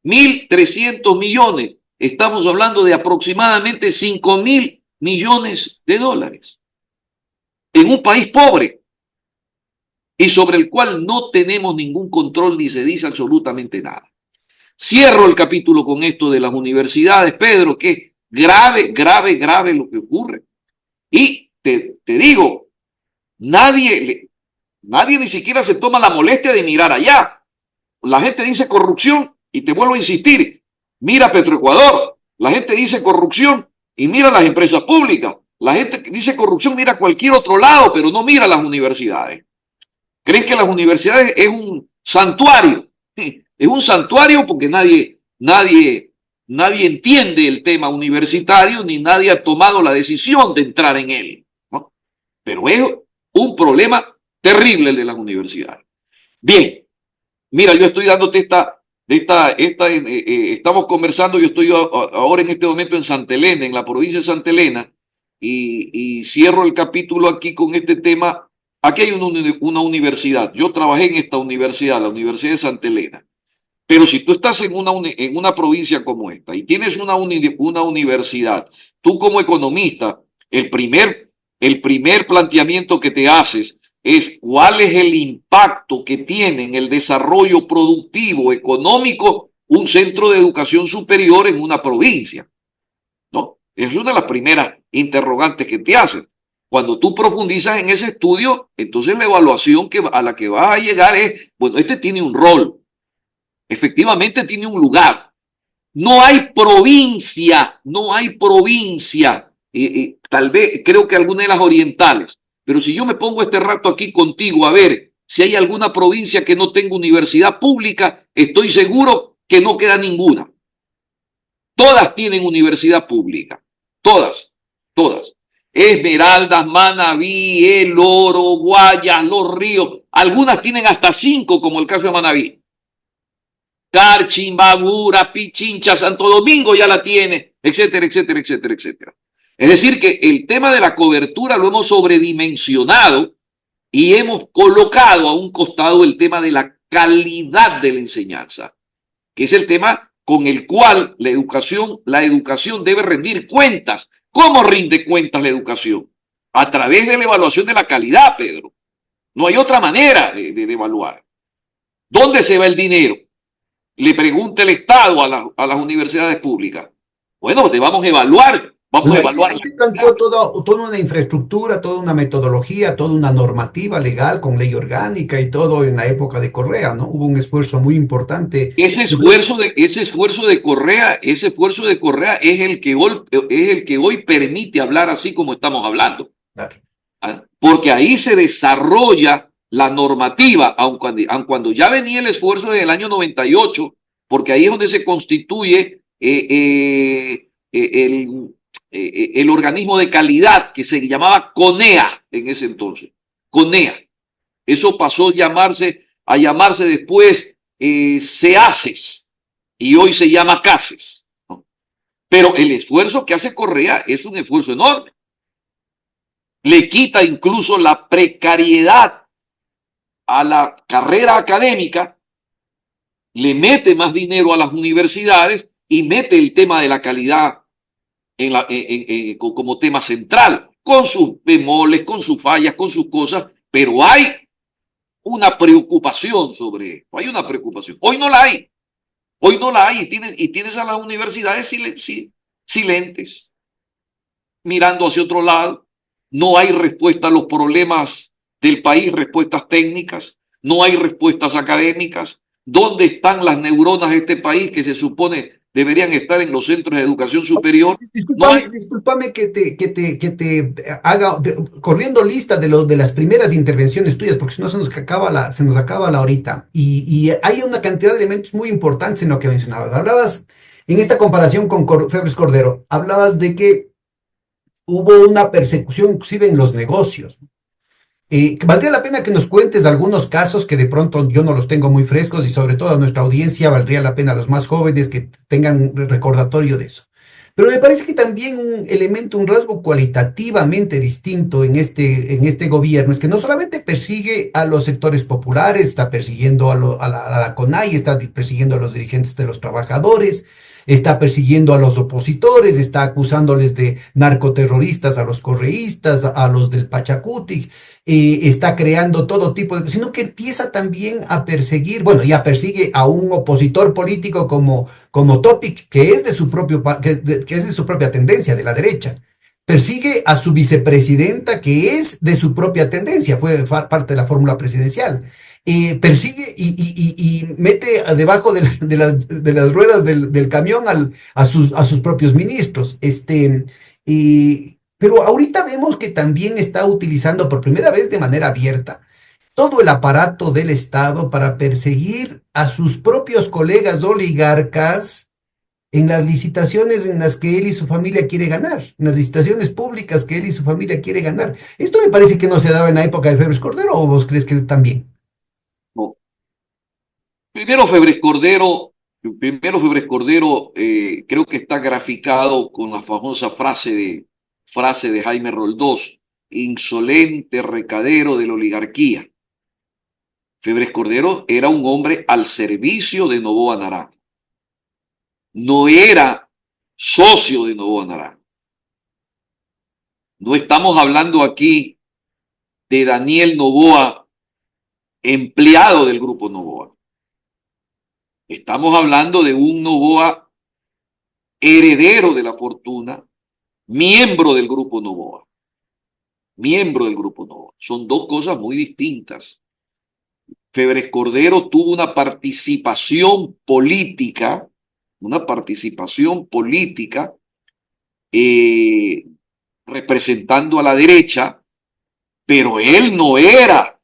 1.300 millones. Estamos hablando de aproximadamente 5.000 millones de dólares en un país pobre y sobre el cual no tenemos ningún control ni se dice absolutamente nada. Cierro el capítulo con esto de las universidades, Pedro, que es grave lo que ocurre. Y te digo, nadie ni siquiera se toma la molestia de mirar allá. La gente dice corrupción y te vuelvo a insistir, mira Petroecuador. La gente dice corrupción y mira las empresas públicas. La gente dice corrupción, mira cualquier otro lado, pero no mira las universidades. Creen que las universidades es un santuario. Es un santuario porque nadie entiende el tema universitario ni nadie ha tomado la decisión de entrar en él, ¿no? Pero es un problema terrible el de las universidades. Bien, mira, yo estoy dándote Estamos conversando, yo estoy ahora en este momento en Santa Elena, en la provincia de Santa Elena, y cierro el capítulo aquí con este tema. Aquí hay una universidad, yo trabajé en esta universidad, la Universidad de Santa Elena, pero si tú estás en una provincia como esta y tienes una universidad, tú como economista, el primer planteamiento que te haces es cuál es el impacto que tiene en el desarrollo productivo, económico, un centro de educación superior en una provincia, ¿no? Es una de las primeras interrogantes que te hacen. Cuando tú profundizas en ese estudio, entonces la evaluación a la que vas a llegar es, bueno, este tiene un rol, efectivamente tiene un lugar. No hay provincia, no hay provincia, tal vez creo que alguna de las orientales, pero si yo me pongo este rato aquí contigo a ver si hay alguna provincia que no tenga universidad pública, estoy seguro que no queda ninguna. Todas tienen universidad pública, todas, todas. Esmeraldas, Manabí, El Oro, Guayas, Los Ríos, algunas tienen hasta 5, como el caso de Manabí. Carchi, Babura, Pichincha, Santo Domingo ya la tiene, etcétera, etcétera, etcétera, etcétera. Es decir, que el tema de la cobertura lo hemos sobredimensionado y hemos colocado a un costado el tema de la calidad de la enseñanza, que es el tema con el cual la educación debe rendir cuentas. ¿Cómo rinde cuentas la educación? A través de la evaluación de la calidad, Pedro. No hay otra manera de evaluar. ¿Dónde se va el dinero? Le pregunta el Estado a las universidades públicas. Bueno, te vamos Bueno, a evaluar ahí la se calidad. planteó toda una infraestructura, toda una metodología, toda una normativa legal con ley orgánica y todo en la época de Correa, ¿no? Hubo un esfuerzo muy importante. Ese esfuerzo de Correa es el que hoy permite hablar así como estamos hablando. Claro. Porque ahí se desarrolla la normativa, aun cuando ya venía el esfuerzo desde el año 98, porque ahí es donde se constituye el organismo de calidad que se llamaba CONEA en ese entonces. CONEA. Eso pasó a llamarse después CEACES y hoy se llama CACES, ¿no? Pero el esfuerzo que hace Correa es un esfuerzo enorme. Le quita incluso la precariedad a la carrera académica, le mete más dinero a las universidades y mete el tema de la calidad como tema central, con sus bemoles, con sus fallas, con sus cosas, pero hay una preocupación sobre esto, hay una preocupación. Hoy no la hay, hoy no la hay y tienes a las universidades silentes, mirando hacia otro lado. No hay respuesta a los problemas del país, respuestas técnicas, no hay respuestas académicas. ¿Dónde están las neuronas de este país que se supone deberían estar en los centros de educación superior? No hay. Discúlpame que te haga, corriendo lista de las primeras intervenciones tuyas, porque si no se nos acaba la horita. Y hay una cantidad de elementos muy importantes en lo que mencionabas. Hablabas, en esta comparación con Febres Cordero, hablabas de que hubo una persecución inclusive en los negocios. Valdría la pena que nos cuentes algunos casos que de pronto yo no los tengo muy frescos y sobre todo a nuestra audiencia valdría la pena a los más jóvenes que tengan un recordatorio de eso. Pero me parece que también un elemento, un rasgo cualitativamente distinto en este gobierno es que no solamente persigue a los sectores populares, está persiguiendo a la CONAI, está persiguiendo a los dirigentes de los trabajadores, está persiguiendo a los opositores, está acusándoles de narcoterroristas a los correístas, a los del Pachacuti, está creando todo tipo de, sino que empieza también a perseguir, bueno, ya persigue a un opositor político como Topic, que es de su que es de su propia tendencia, de la derecha. Persigue a su vicepresidenta, que es de su propia tendencia, fue parte de la fórmula presidencial. Persigue y mete debajo de las ruedas del camión a sus propios ministros. Pero ahorita vemos que también está utilizando por primera vez de manera abierta todo el aparato del Estado para perseguir a sus propios colegas oligarcas en las licitaciones en las que él y su familia quiere ganar, en las licitaciones públicas que él y su familia quiere ganar. Esto me parece que no se daba en la época de Febres Cordero, ¿o vos crees que también? No. Primero, Febres Cordero Primero, Febres Cordero, creo que está graficado con la famosa frase de Jaime Roldós, insolente recadero de la oligarquía. Febres Cordero era un hombre al servicio de Noboa Naranjo. No era socio de Noboa Naranjo. No estamos hablando aquí de Daniel Noboa, empleado del grupo Noboa. Estamos hablando de un Noboa heredero de la fortuna, miembro del grupo Noboa. Miembro del grupo Noboa. Son dos cosas muy distintas. Febres Cordero tuvo una participación política eh, representando a la derecha, pero él no era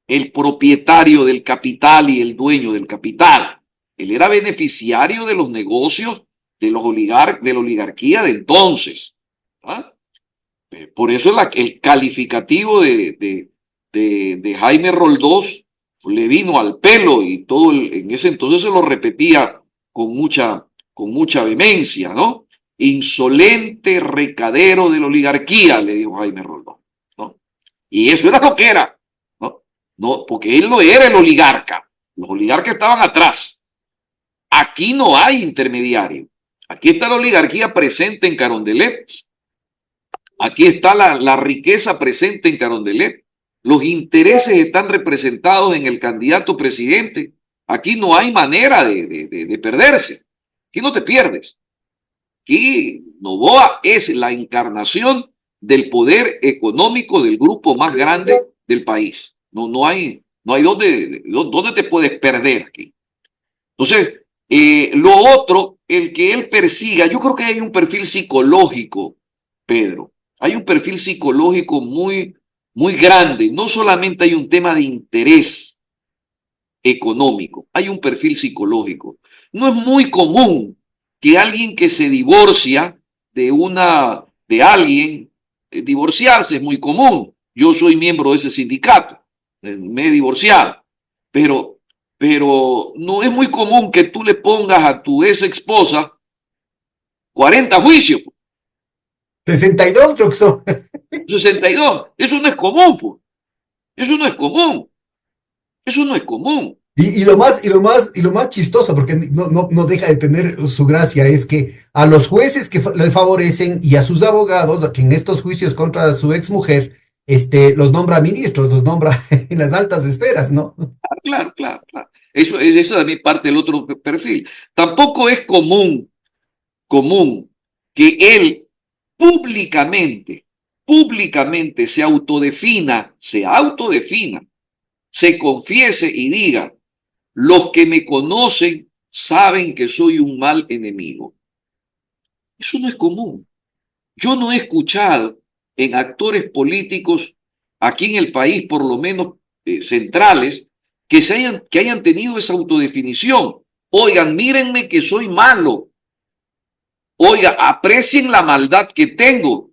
el propietario del capital y el dueño del capital. Él era beneficiario de los negocios de la oligarquía de entonces. ¿Ah? Por eso el calificativo de Jaime Roldós le vino al pelo y en ese entonces se lo repetía con mucha vehemencia, ¿no? Insolente recadero de la oligarquía, le dijo Jaime Roldós, ¿no? Y eso era lo que era, ¿no? No, porque él no era el oligarca, los oligarcas estaban atrás. Aquí no hay intermediario. Aquí está la oligarquía presente en Carondelet. Aquí está la riqueza presente en Carondelet. Los intereses están representados en el candidato presidente. Aquí no hay manera de perderse. Aquí no te pierdes. Aquí Noboa es la encarnación del poder económico del grupo más grande del país. No hay dónde te puedes perder aquí. Entonces, lo otro, el que él persiga, yo creo que hay un perfil psicológico, Pedro. Hay un perfil psicológico muy grande. No solamente hay un tema de interés económico, hay un perfil psicológico. No es muy común que alguien que se divorcia de alguien, divorciarse es muy común. Yo soy miembro de ese sindicato, me he divorciado, pero no es muy común que tú le pongas a tu ex esposa 40 juicios. 62 creo que son. 62. Eso no es común, pues. Eso no es común. Eso no es común. Y lo más chistoso, porque no deja de tener su gracia, es que a los jueces que le favorecen y a sus abogados, que en estos juicios contra su exmujer, los nombra ministros, los nombra en las altas esferas, ¿no? Claro, claro, claro. Eso también parte del otro perfil. Tampoco es común que él públicamente, públicamente se confiese y diga: los que me conocen saben que soy un mal enemigo. Eso no es común. Yo no he escuchado en actores políticos aquí en el país, por lo menos centrales, que hayan tenido esa autodefinición. Oigan, mírenme que soy malo. Oiga, aprecien la maldad que tengo.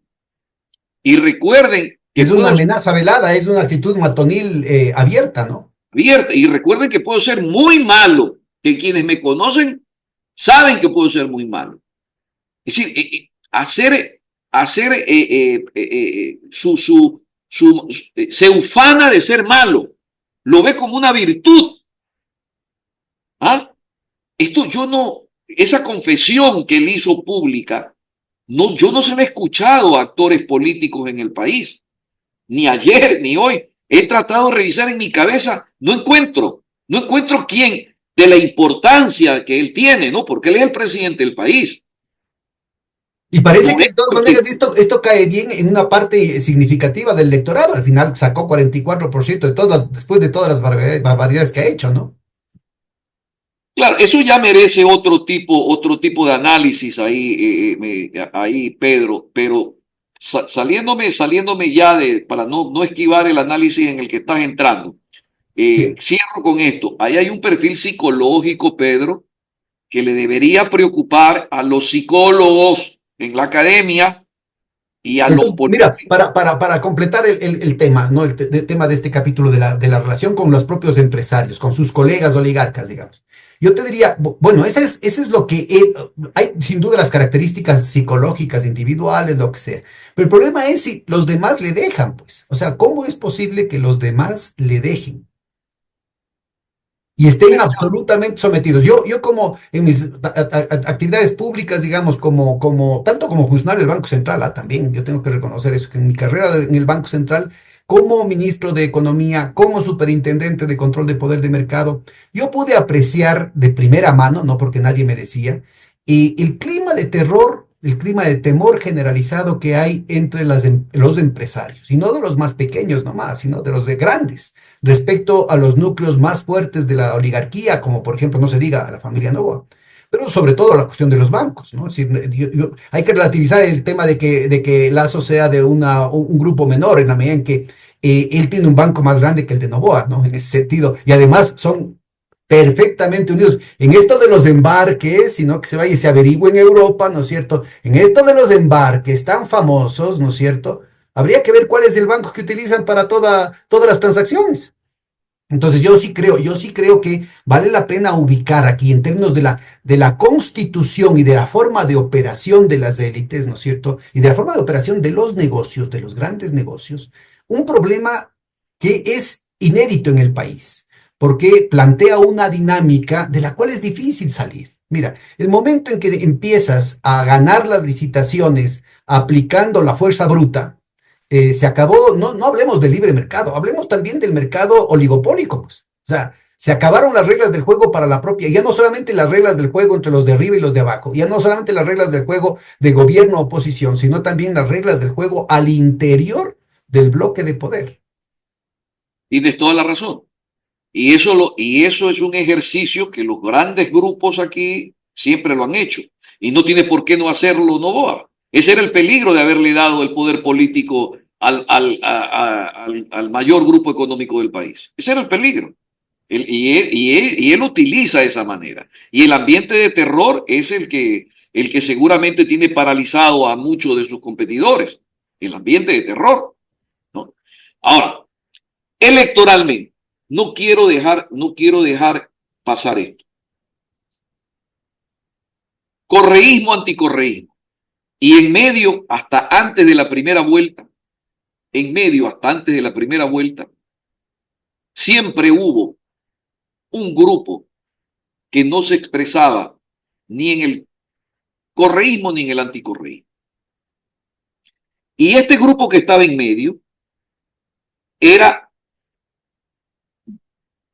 Y recuerden que Es una puedo ser amenaza velada, es una actitud matonil abierta, ¿no? abierta. Y recuerden que puedo ser muy malo. Que quienes me conocen saben que puedo ser muy malo. Es decir, hacer se ufana de ser malo, lo ve como una virtud. ¿Ah? Esto yo no, esa confesión que él hizo pública, no, yo no se la he escuchado a actores políticos en el país, ni ayer, ni hoy. He tratado de revisar en mi cabeza, no encuentro quién, de la importancia que él tiene, ¿no? Porque él es el presidente del país. Y parece No que es de todas porque maneras esto cae bien en una parte significativa del electorado. Al final sacó 44% después de todas las barbaridades que ha hecho, ¿no? Claro, eso ya merece otro tipo de análisis ahí, ahí, Pedro, pero saliéndome ya para no esquivar el análisis en el que estás entrando, Sí. cierro con esto. Ahí hay un perfil psicológico, Pedro, que le debería preocupar a los psicólogos en la academia, y a los Entonces, mira, políticos. para completar el tema, ¿no? Tema de este capítulo de la relación con los propios empresarios, con sus colegas oligarcas, digamos. Yo te diría, bueno, ese es lo que hay, sin duda, las características psicológicas, individuales, lo que sea. Pero el problema es si los demás le dejan, pues. O sea, ¿cómo es posible que los demás le dejen y estén absolutamente sometidos? Yo como en mis actividades públicas, digamos, tanto como funcionario del Banco Central, también yo tengo que reconocer eso, que en mi carrera en el Banco Central, como ministro de Economía, como superintendente de control de poder de mercado, yo pude apreciar de primera mano, no porque nadie me decía, el clima de terror, el clima de temor generalizado que hay entre los empresarios, y no de los más pequeños nomás, sino de los de grandes respecto a los núcleos más fuertes de la oligarquía, como por ejemplo, no se diga a la familia Novoa, pero sobre todo la cuestión de los bancos, ¿no? Es decir, hay que relativizar el tema de que Lazo sea de un grupo menor, en la medida en que él tiene un banco más grande que el de Novoa, ¿no? En ese sentido, y además son perfectamente unidos. En esto de los embarques, sino que se vaya y se averigüe en Europa, ¿no es cierto? En esto de los embarques tan famosos, ¿no es cierto? Habría que ver cuál es el banco que utilizan para todas las transacciones. Entonces yo sí creo que vale la pena ubicar aquí en términos de la constitución y de la forma de operación de las élites, ¿no es cierto? Y de la forma de operación de los negocios, de los grandes negocios, un problema que es inédito en el país, porque plantea una dinámica de la cual es difícil salir. Mira, el momento en que empiezas a ganar las licitaciones aplicando la fuerza bruta, se acabó, no hablemos del libre mercado, hablemos también del mercado oligopólico, pues. O sea, se acabaron las reglas del juego para la propia, ya no solamente las reglas del juego entre los de arriba y los de abajo, ya no solamente las reglas del juego de gobierno oposición, sino también las reglas del juego al interior del bloque de poder. Tienes toda la razón. Y eso es un ejercicio que los grandes grupos aquí siempre lo han hecho. Y no tiene por qué no hacerlo Novoa. Ese era el peligro de haberle dado el poder político al mayor grupo económico del país. Ese era el peligro. Y él utiliza esa manera. Y el ambiente de terror es el que seguramente tiene paralizado a muchos de sus competidores. El ambiente de terror, ¿no? Ahora, electoralmente, no quiero dejar pasar esto. Correísmo, anticorreísmo. Y en medio, hasta antes de la primera vuelta, en medio, hasta antes de la primera vuelta, siempre hubo un grupo que no se expresaba ni en el correísmo ni en el anticorreísmo. Y este grupo que estaba en medio era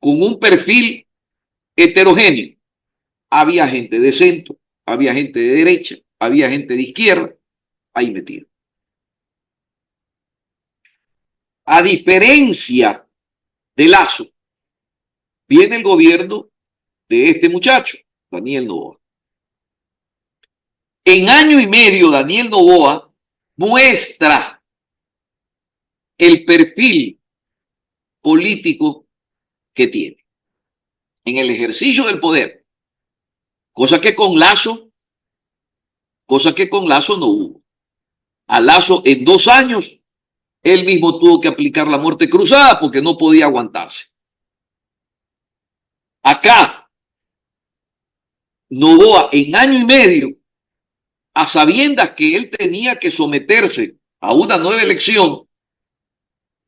con un perfil heterogéneo. Había gente de centro, había gente de derecha, había gente de izquierda, ahí metido. A diferencia de Lazo, viene el gobierno de este muchacho, Daniel Noboa. En año y medio, Daniel Noboa muestra el perfil político que tiene en el ejercicio del poder, cosa que con Lazo, no hubo. A Lazo en 2 años, él mismo tuvo que aplicar la muerte cruzada porque no podía aguantarse. Acá, Noboa en año y medio, a sabiendas que él tenía que someterse a una nueva elección,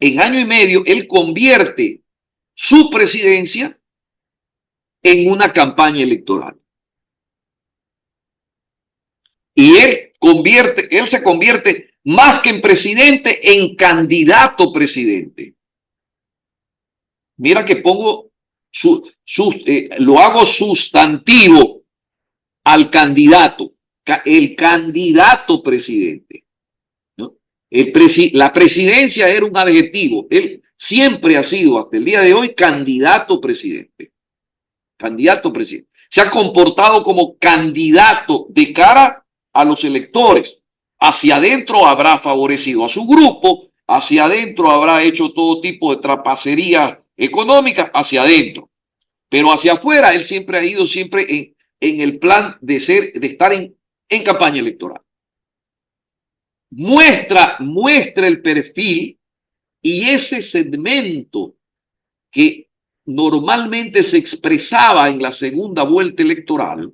en año y medio él convierte su presidencia en una campaña electoral. Y él se convierte más que en presidente, en candidato presidente. Mira que pongo lo hago sustantivo al candidato, el candidato presidente, ¿no? La presidencia era un adjetivo, él siempre ha sido hasta el día de hoy candidato presidente, se ha comportado como candidato de cara a los electores. Hacia adentro habrá favorecido a su grupo, hacia adentro habrá hecho todo tipo de trapacería económica, hacia adentro. Pero hacia afuera él siempre ha ido en el plan de estar en campaña electoral. muestra el perfil y ese segmento que normalmente se expresaba en la segunda vuelta electoral,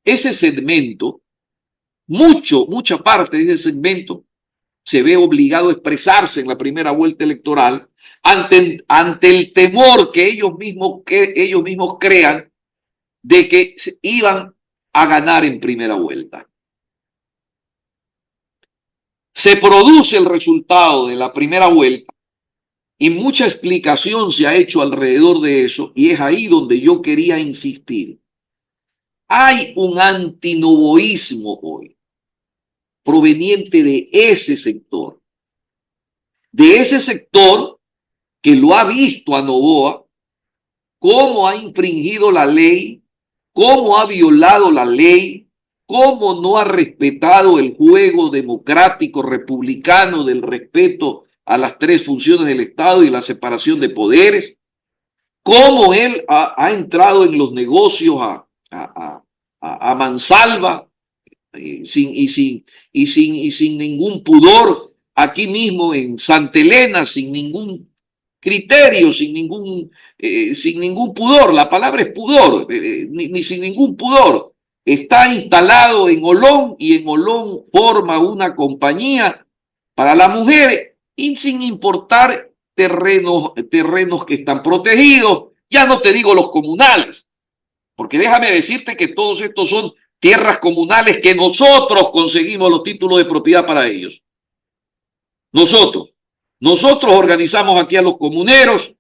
ese segmento, mucha parte de ese segmento se ve obligado a expresarse en la primera vuelta electoral ante el temor que ellos mismos crean de que iban a ganar en primera vuelta. Se produce el resultado de la primera vuelta y mucha explicación se ha hecho alrededor de eso, y es ahí donde yo quería insistir. Hay un antinovoísmo hoy proveniente de ese sector que lo ha visto a Noboa, cómo ha infringido la ley, cómo ha violado la ley, cómo no ha respetado el juego democrático republicano del respeto a las tres funciones del Estado y la separación de poderes, cómo él ha entrado en los negocios a mansalva, sin ningún pudor, aquí mismo en Santa Elena, sin ningún criterio, sin ningún pudor. La palabra es pudor, ni sin ningún pudor. Está instalado en Olón y en Olón forma una compañía para las mujeres y sin importar terrenos que están protegidos. Ya no te digo los comunales, porque déjame decirte que todos estos son tierras comunales que nosotros conseguimos los títulos de propiedad para ellos. Nosotros organizamos aquí a los comuneros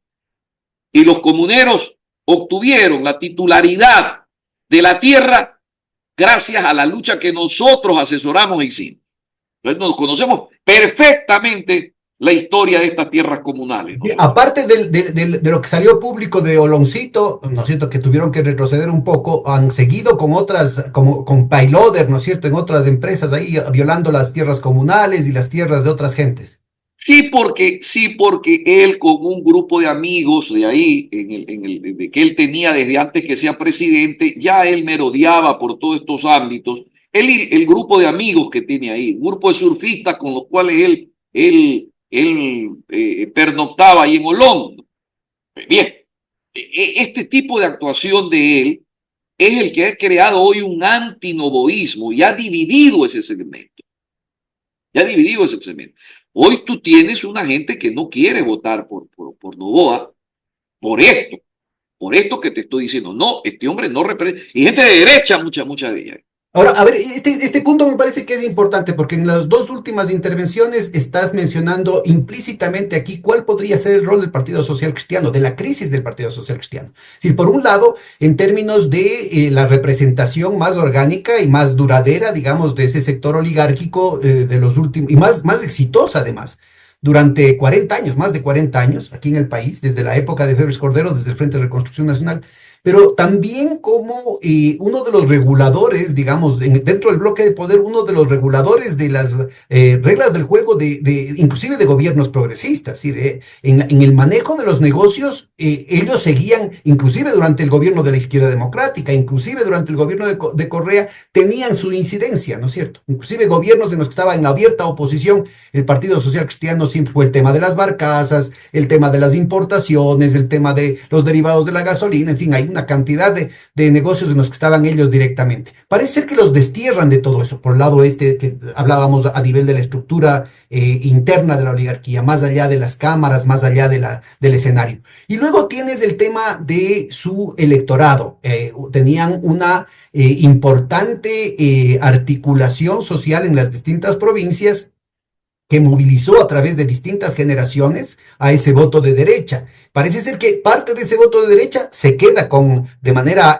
y los comuneros obtuvieron la titularidad de la tierra gracias a la lucha que nosotros asesoramos e hicimos. Entonces nos conocemos perfectamente la historia de estas tierras comunales, ¿no? Aparte de lo que salió público de Oloncito, ¿no es cierto?, que tuvieron que retroceder un poco, han seguido con otras, como con Payloader, ¿no es cierto?, en otras empresas ahí violando las tierras comunales y las tierras de otras gentes. Sí, porque él con un grupo de amigos de ahí, de que él tenía desde antes que sea presidente, ya él merodeaba por todos estos ámbitos. El grupo de amigos que tiene ahí, un grupo de surfistas con los cuales él pernoctaba ahí en Olón. Bien, este tipo de actuación de él es el que ha creado hoy un antinovoísmo y ha dividido ese segmento. Hoy tú tienes una gente que no quiere votar por Noboa por esto que te estoy diciendo. No, este hombre no representa. Y gente de derecha, mucha de ellas. Ahora, a ver, este punto me parece que es importante porque en las dos últimas intervenciones estás mencionando implícitamente aquí cuál podría ser el rol del Partido Social Cristiano, de la crisis del Partido Social Cristiano. Si por un lado, en términos de la representación más orgánica y más duradera, digamos, de ese sector oligárquico de los últimos, y más exitosa además, durante 40 años, más de 40 años aquí en el país, desde la época de Febres Cordero, desde el Frente de Reconstrucción Nacional, pero también como uno de los reguladores, digamos, dentro del bloque de poder, uno de los reguladores de las reglas del juego, inclusive de gobiernos progresistas. Es decir, en el manejo de los negocios, ellos seguían, inclusive durante el gobierno de la izquierda democrática, inclusive durante el gobierno de Correa, tenían su incidencia, ¿no es cierto? Inclusive gobiernos en los que estaba en la abierta oposición, el Partido Social Cristiano siempre fue el tema de las barcazas, el tema de las importaciones, el tema de los derivados de la gasolina, en fin, hay una cantidad de negocios en los que estaban ellos directamente. Parece ser que los destierran de todo eso, por el lado este que hablábamos a nivel de la estructura interna de la oligarquía, más allá de las cámaras, más allá del escenario. Y luego tienes el tema de su electorado. Tenían una importante articulación social en las distintas provincias que movilizó a través de distintas generaciones a ese voto de derecha. Parece ser que parte de ese voto de derecha se queda de manera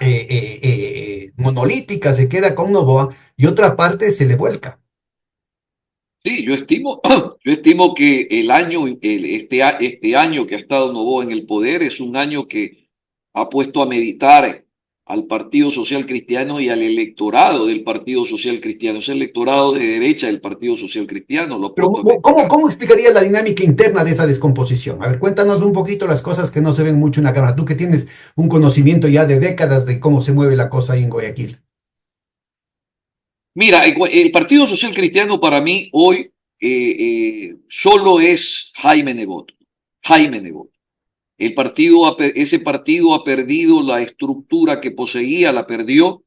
monolítica, se queda con Noboa y otra parte se le vuelca. Sí, yo estimo que este año que ha estado Noboa en el poder es un año que ha puesto a meditar al Partido Social Cristiano y al electorado del Partido Social Cristiano. Es el electorado de derecha del Partido Social Cristiano, lo Pero pongo a meditar. ¿cómo explicarías la dinámica interna de esa descomposición? A ver, cuéntanos un poquito las cosas que no se ven mucho en la cámara. Tú que tienes un conocimiento ya de décadas de cómo se mueve la cosa ahí en Guayaquil. Mira, el Partido Social Cristiano para mí hoy solo es Jaime Nebot. Jaime Nebot. Ese partido ha perdido la estructura que poseía, la perdió,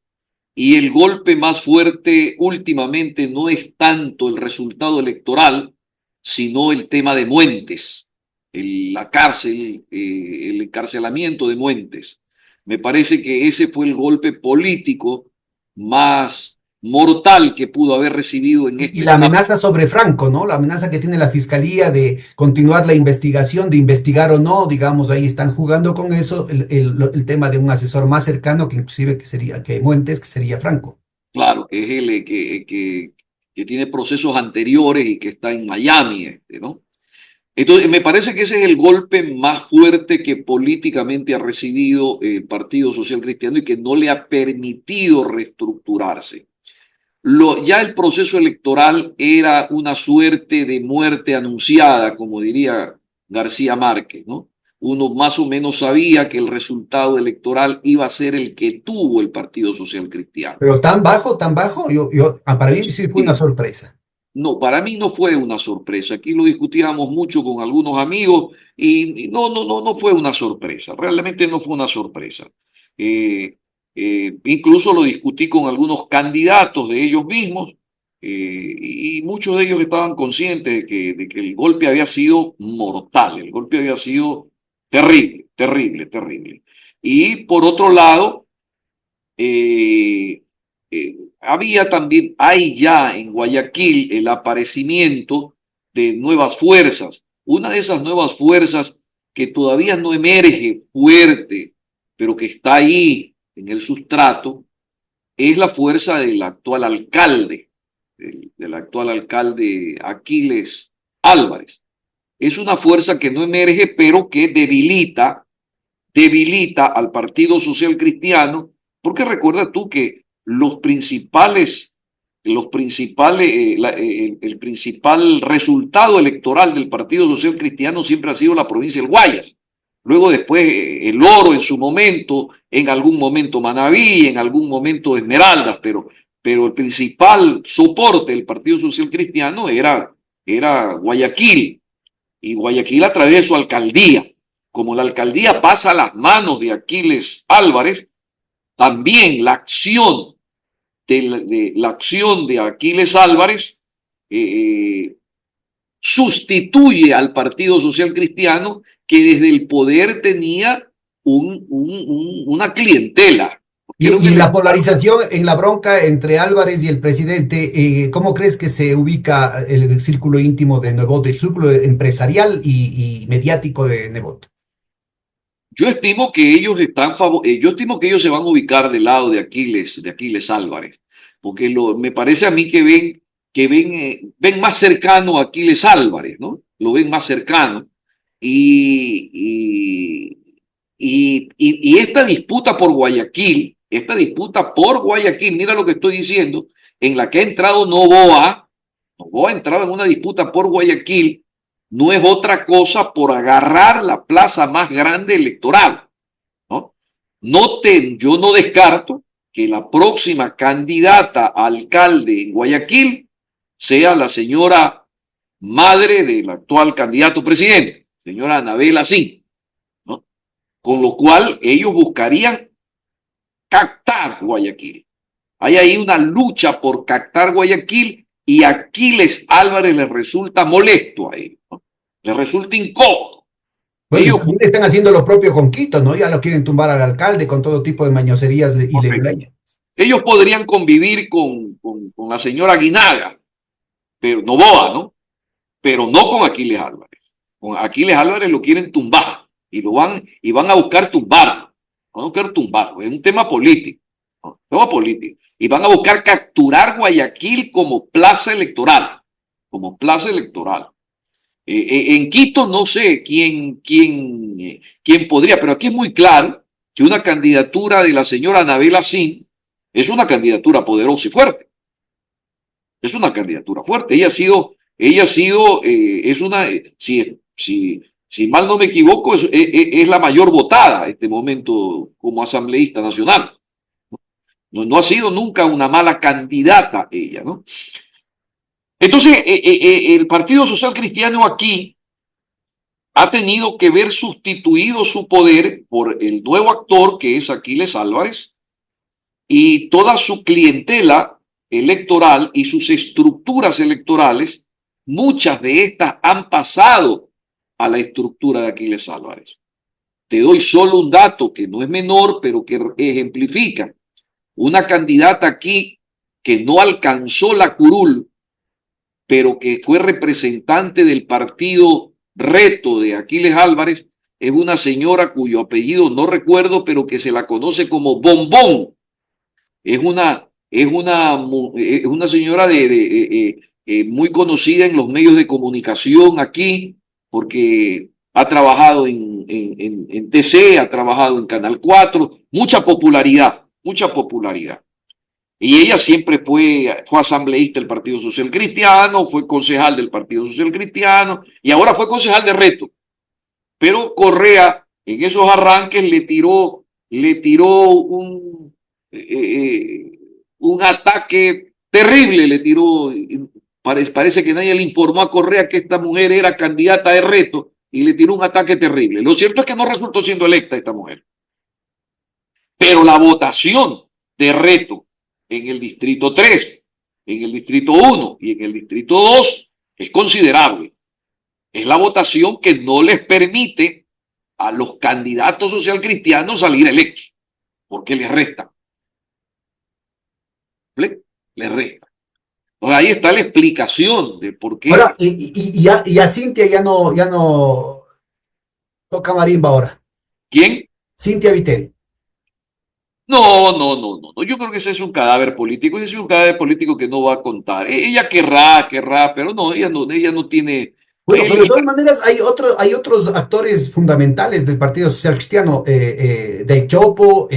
y el golpe más fuerte últimamente no es tanto el resultado electoral, sino el tema de Muentes, la cárcel, el encarcelamiento de Muentes. Me parece que ese fue el golpe político más mortal que pudo haber recibido en Y esta la etapa. amenaza sobre Franco, ¿no? La amenaza que tiene la fiscalía de continuar la investigación, de investigar o no, digamos, ahí están jugando con eso, el tema de un asesor más cercano que inclusive que sería, que Muentes, que sería Franco. Claro, que es que tiene procesos anteriores y que está en Miami, ¿no? Entonces, me parece que ese es el golpe más fuerte que políticamente ha recibido el Partido Social Cristiano y que no le ha permitido reestructurarse. Ya el proceso electoral era una suerte de muerte anunciada, como diría García Márquez, ¿no? Uno más o menos sabía que el resultado electoral iba a ser el que tuvo el Partido Social Cristiano. Pero tan bajo, para mí sí fue una Sí, sorpresa. no, para mí no fue una sorpresa. Aquí lo discutíamos mucho con algunos amigos y no fue una sorpresa. Realmente no fue una sorpresa. Eh, Incluso lo discutí con algunos candidatos de ellos mismos y muchos de ellos estaban conscientes de que el golpe había sido mortal, el golpe había sido terrible, terrible, terrible. Y por otro lado, había también, hay ya en Guayaquil el aparecimiento de nuevas fuerzas. Una de esas nuevas fuerzas que todavía no emerge fuerte, pero que está ahí en el sustrato, es la fuerza del actual alcalde, del actual alcalde Aquiles Álvarez. Es una fuerza que no emerge, pero que debilita al Partido Social Cristiano, porque recuerda tú que el principal resultado electoral del Partido Social Cristiano siempre ha sido la provincia del Guayas. Luego después el Oro en su momento, en algún momento Manabí, en algún momento Esmeraldas, pero el principal soporte del Partido Social Cristiano era Guayaquil, y Guayaquil a través de su alcaldía. Como la alcaldía pasa a las manos de Aquiles Álvarez, también la acción de Aquiles Álvarez eh, sustituye al Partido Social Cristiano que desde el poder tenía una clientela. Quiero que Y le la polarización en la bronca entre Álvarez y el presidente, ¿cómo crees que se ubica el círculo íntimo de Nebot, el círculo empresarial y mediático de Nebot? Yo estimo que yo estimo que ellos se van a ubicar del lado de Aquiles Álvarez, porque me parece a mí ven más cercano a Aquiles Álvarez, ¿no? Lo ven más cercano. Y, y, y esta disputa por Guayaquil, mira lo que estoy diciendo, en la que ha entrado Novoa ha entrado en una disputa por Guayaquil, no es otra cosa por agarrar la plaza más grande electoral, ¿no? Yo no descarto que la próxima candidata a alcalde en Guayaquil sea la señora madre del actual candidato presidente, señora Anabel Asín, ¿no? Con lo cual ellos buscarían captar Guayaquil. Hay ahí una lucha por captar Guayaquil y Aquiles Álvarez les resulta molesto a ellos, ¿no? Les resulta incómodo. Bueno, y Ellos, también están haciendo lo propio con Quito, ¿no? Ya lo quieren tumbar al alcalde con todo tipo de mañoserías y leguleñas. ellos podrían convivir con la señora Guinaga, pero Novoa, ¿no? Pero no con Aquiles Álvarez. Con Aquiles Álvarez lo quieren tumbar y van a buscar tumbarlo. Van a buscar tumbarlo. Es un tema político, ¿no? Un tema político. Y van a buscar capturar Guayaquil como plaza electoral. Como plaza electoral. En Quito no sé quién podría, pero aquí es muy claro que una candidatura de la señora Anabel Asín es una candidatura poderosa y fuerte. Es una candidatura fuerte. Es una, si mal no me equivoco, es la mayor votada en este momento como asambleísta nacional. No, no ha sido nunca una mala candidata ella, ¿no? Entonces, el Partido Social Cristiano aquí ha tenido que ver sustituido su poder por el nuevo actor que es Aquiles Álvarez y toda su clientela electoral y sus estructuras electorales, muchas de estas han pasado a la estructura de Aquiles Álvarez. Te doy solo un dato que no es menor, pero que ejemplifica. Una candidata aquí que no alcanzó la curul, pero que fue representante del partido Reto de Aquiles Álvarez, es una señora cuyo apellido no recuerdo, pero que se la conoce como Bombón. Es una señora muy conocida en los medios de comunicación aquí, porque ha trabajado en TC, ha trabajado en Canal 4, mucha popularidad, mucha popularidad. Y ella siempre fue asambleísta del Partido Social Cristiano, fue concejal del Partido Social Cristiano y ahora fue concejal de Reto. Pero Correa en esos arranques le tiró un ataque terrible, parece que nadie le informó a Correa que esta mujer era candidata de Reto y le tiró un ataque terrible. Lo cierto es que no resultó siendo electa esta mujer. Pero la votación de Reto en el distrito 3, en el distrito 1 y en el distrito 2 es considerable. Es la votación que no les permite a los candidatos socialcristianos salir electos, porque les resta. Les resta. Entonces ahí está la explicación de por qué. Ahora, y a Cintia ya no toca marimba ahora. ¿Quién? Cintia Viteri. No, no, no, no, no. Yo creo que ese es un cadáver político, ese es un cadáver político que no va a contar. Ella querrá, pero no, ella no tiene. Bueno, pero de todas maneras hay otros actores fundamentales del Partido Social Cristiano, Del Chopo,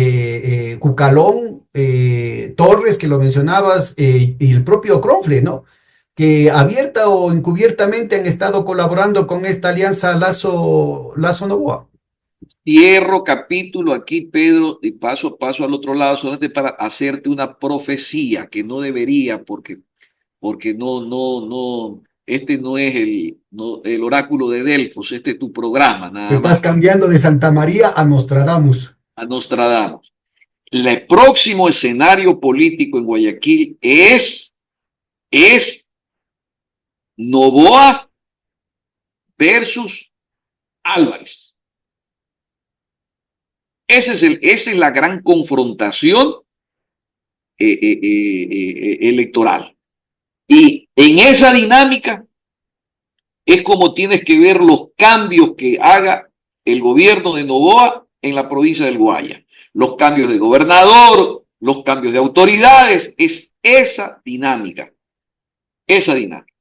Cucalón, Torres, que lo mencionabas, y el propio Cronfle, ¿no? Que abierta o encubiertamente han estado colaborando con esta alianza Lazo-Noboa. Cierro capítulo aquí, Pedro, y paso al otro lado, solamente para hacerte una profecía que no debería, porque no, este no es el oráculo de Delfos, este es tu programa, nada Estás más, cambiando de Santa María a Nostradamus. a Nostradamus. El próximo escenario político en Guayaquil es Noboa versus Álvarez. Esa es la gran confrontación electoral. Y en esa dinámica es como tienes que ver los cambios que haga el gobierno de Noboa en la provincia del Guaya. Los cambios de gobernador, los cambios de autoridades, es esa dinámica. Esa dinámica.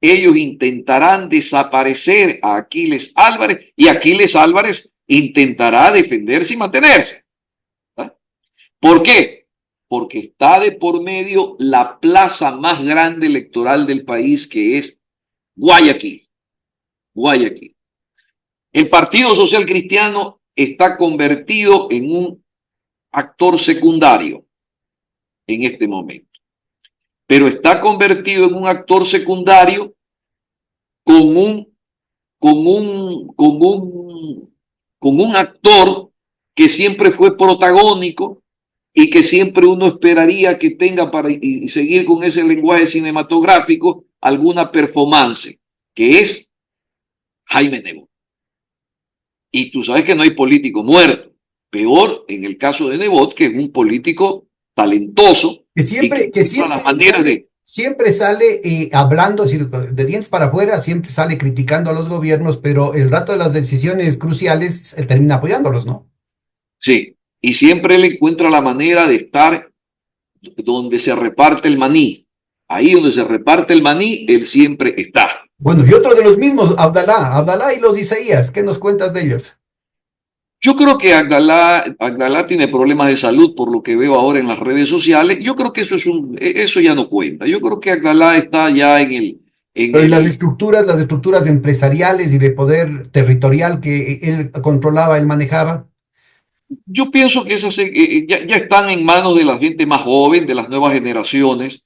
Ellos intentarán desaparecer a Aquiles Álvarez y Aquiles Álvarez intentará defenderse y mantenerse. ¿Ah? ¿Por qué? Porque está de por medio la plaza más grande electoral del país, que es Guayaquil. Guayaquil. El Partido Social Cristiano está convertido en un actor secundario en este momento, pero está convertido en un actor secundario con un actor que siempre fue protagónico y que siempre uno esperaría que tenga para y seguir con ese lenguaje cinematográfico alguna performance, que es Jaime Nebot. Y tú sabes que no hay político muerto. Peor en el caso de Nebot, que es un político talentoso Que siempre, y que las maneras de. siempre sale hablando, es decir, de dientes para afuera, siempre sale criticando a los gobiernos, pero el rato de las decisiones cruciales, él termina apoyándolos, ¿no? Sí, y siempre él encuentra la manera de estar donde se reparte el maní. Ahí donde se reparte el maní, él siempre está. Bueno, y otro de los mismos, Abdalá y los Isaías, ¿qué nos cuentas de ellos? Yo creo que Agdalá tiene problemas de salud por lo que veo ahora en las redes sociales. Yo creo que eso ya no cuenta. Yo creo que Agdalá está ya en Pero y el, las estructuras empresariales y de poder territorial que él controlaba, él manejaba. Yo pienso que esas ya están en manos de la gente más joven, de las nuevas generaciones.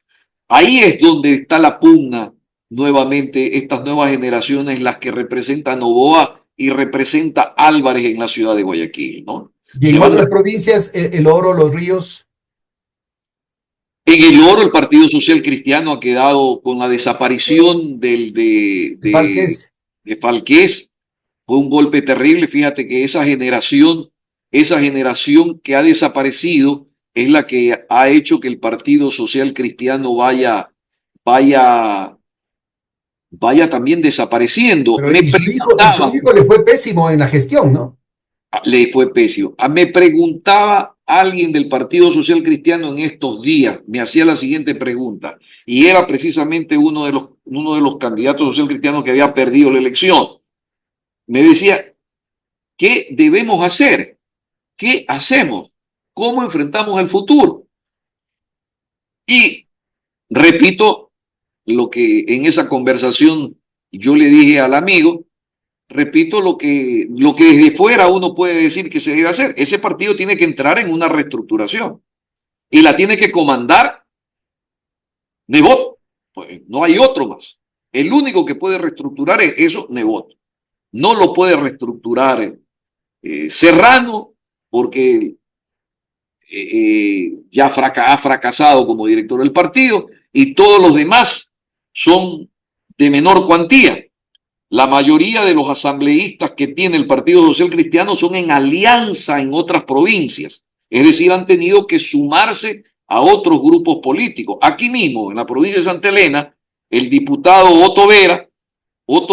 Ahí es donde está la pugna nuevamente, estas nuevas generaciones, las que representan Noboa y representa Álvarez en la ciudad de Guayaquil, ¿no? Y Que en vamos, otras provincias, el Oro, Los Ríos, en el oro el Partido Social Cristiano ha quedado con la desaparición Falques. de Falqués. Fue un golpe terrible. Fíjate que esa generación que ha desaparecido es la que ha hecho que el Partido Social Cristiano vaya, vaya también desapareciendo. Pero Me y su preguntaba, hijo le fue pésimo en la gestión, ¿no? le fue pésimo. Me preguntaba alguien del Partido Social Cristiano en estos días, me hacía la siguiente pregunta, y era precisamente uno de los candidatos social cristianos que había perdido la elección. Me decía, ¿qué debemos hacer? ¿Qué hacemos? ¿Cómo enfrentamos el futuro? Y repito lo que en esa conversación yo le dije al amigo, repito lo que desde fuera uno puede decir que se debe hacer. Ese partido tiene que entrar en una reestructuración y la tiene que comandar Nebot. Pues no hay otro más. El único que puede reestructurar es eso, Nebot. No lo puede reestructurar Serrano porque ya ha fracasado como director del partido y todos los demás son de menor cuantía. La mayoría de los asambleístas que tiene el Partido Social Cristiano son en alianza en otras provincias, es decir, han tenido que sumarse a otros grupos políticos. Aquí mismo, en la provincia de Santa Elena, el diputado Otto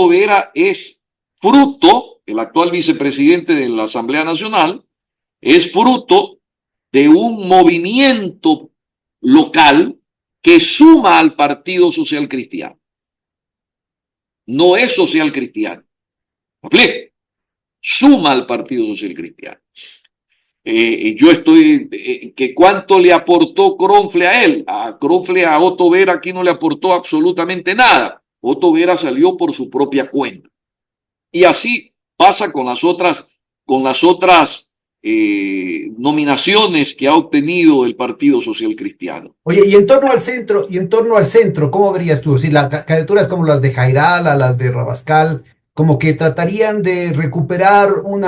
Vera es fruto, el actual vicepresidente de la Asamblea Nacional, es fruto de un movimiento local que suma al Partido Social Cristiano. No es social cristiano. ¿Vale? Suma al Partido Social Cristiano. Yo estoy, que cuánto le aportó Cronfle a él. A Cronfle, a Otto Vera aquí no le aportó absolutamente nada. Otto Vera salió por su propia cuenta. Y así pasa con las otras nominaciones que ha obtenido el Partido Social Cristiano. Oye, y en torno al centro, ¿cómo verías tú? Si las candidaturas como las de Jairala, las de Rabascal, como que tratarían de recuperar un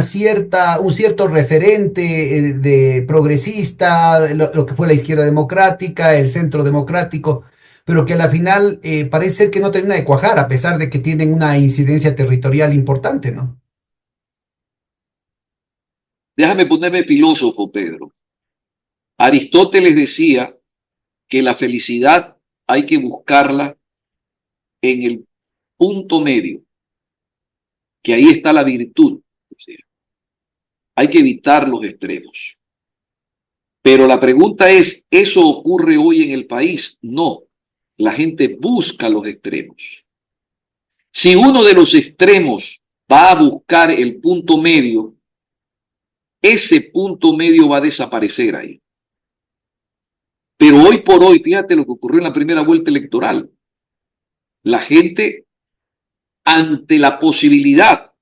cierto referente de progresista, lo que fue la izquierda democrática, el centro democrático, pero que a la final parece ser que no termina de cuajar, a pesar de que tienen una incidencia territorial importante, ¿no? Déjame ponerme filósofo, Pedro. Aristóteles decía que la felicidad hay que buscarla en el punto medio, que ahí está la virtud. O sea, hay que evitar los extremos. Pero la pregunta es, ¿eso ocurre hoy en el país? No. La gente busca los extremos. Si uno de los extremos va a buscar el punto medio, ese punto medio va a desaparecer ahí. Pero hoy por hoy, fíjate lo que ocurrió en la primera vuelta electoral. La gente, ante la posibilidad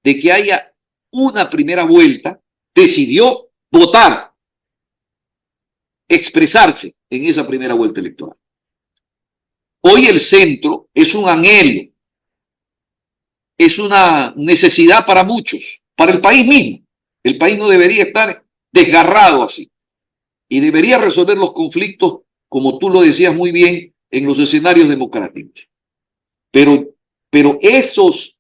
de que haya una primera vuelta, decidió votar, expresarse en esa primera vuelta electoral. Hoy el centro es un anhelo, es una necesidad para muchos, para el país mismo. El país no debería estar desgarrado así y debería resolver los conflictos, como tú lo decías muy bien, en los escenarios democráticos. Pero, pero esos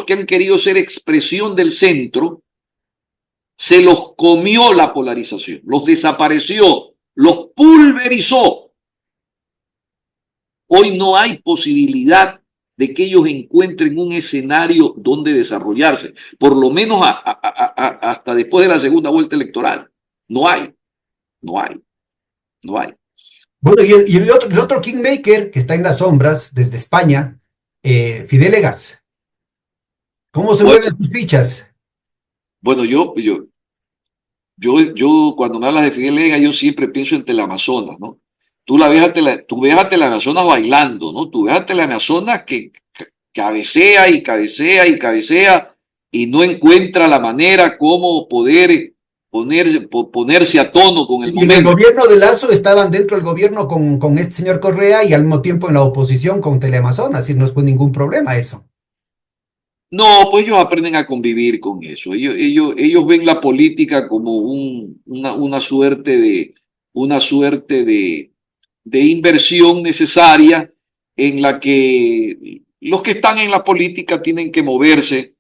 que han querido ser expresión del centro, se los comió la polarización, los desapareció, los pulverizó. Hoy no hay posibilidad de que ellos encuentren un escenario donde desarrollarse, por lo menos hasta después de la segunda vuelta electoral. No hay, no hay, no hay. Bueno, el otro Kingmaker que está en las sombras desde España, Fidel Egas. ¿Cómo se Bueno, mueven sus fichas? bueno yo cuando me hablas de Fidel Lega, yo siempre pienso en Teleamazonas, ¿no? Tú ves a Teleamazonas bailando, ¿no? Tú ves a Teleamazonas que cabecea y cabecea y cabecea y no encuentra la manera como poder ponerse a tono con el Y en el momento. gobierno de Lazo estaban dentro del gobierno con este señor Correa y al mismo tiempo en la oposición con Teleamazonas, y no es pues ningún problema eso. No, pues ellos aprenden a convivir con eso. Ellos ven la política como una suerte de inversión necesaria en la que los que están en la política tienen que moverse,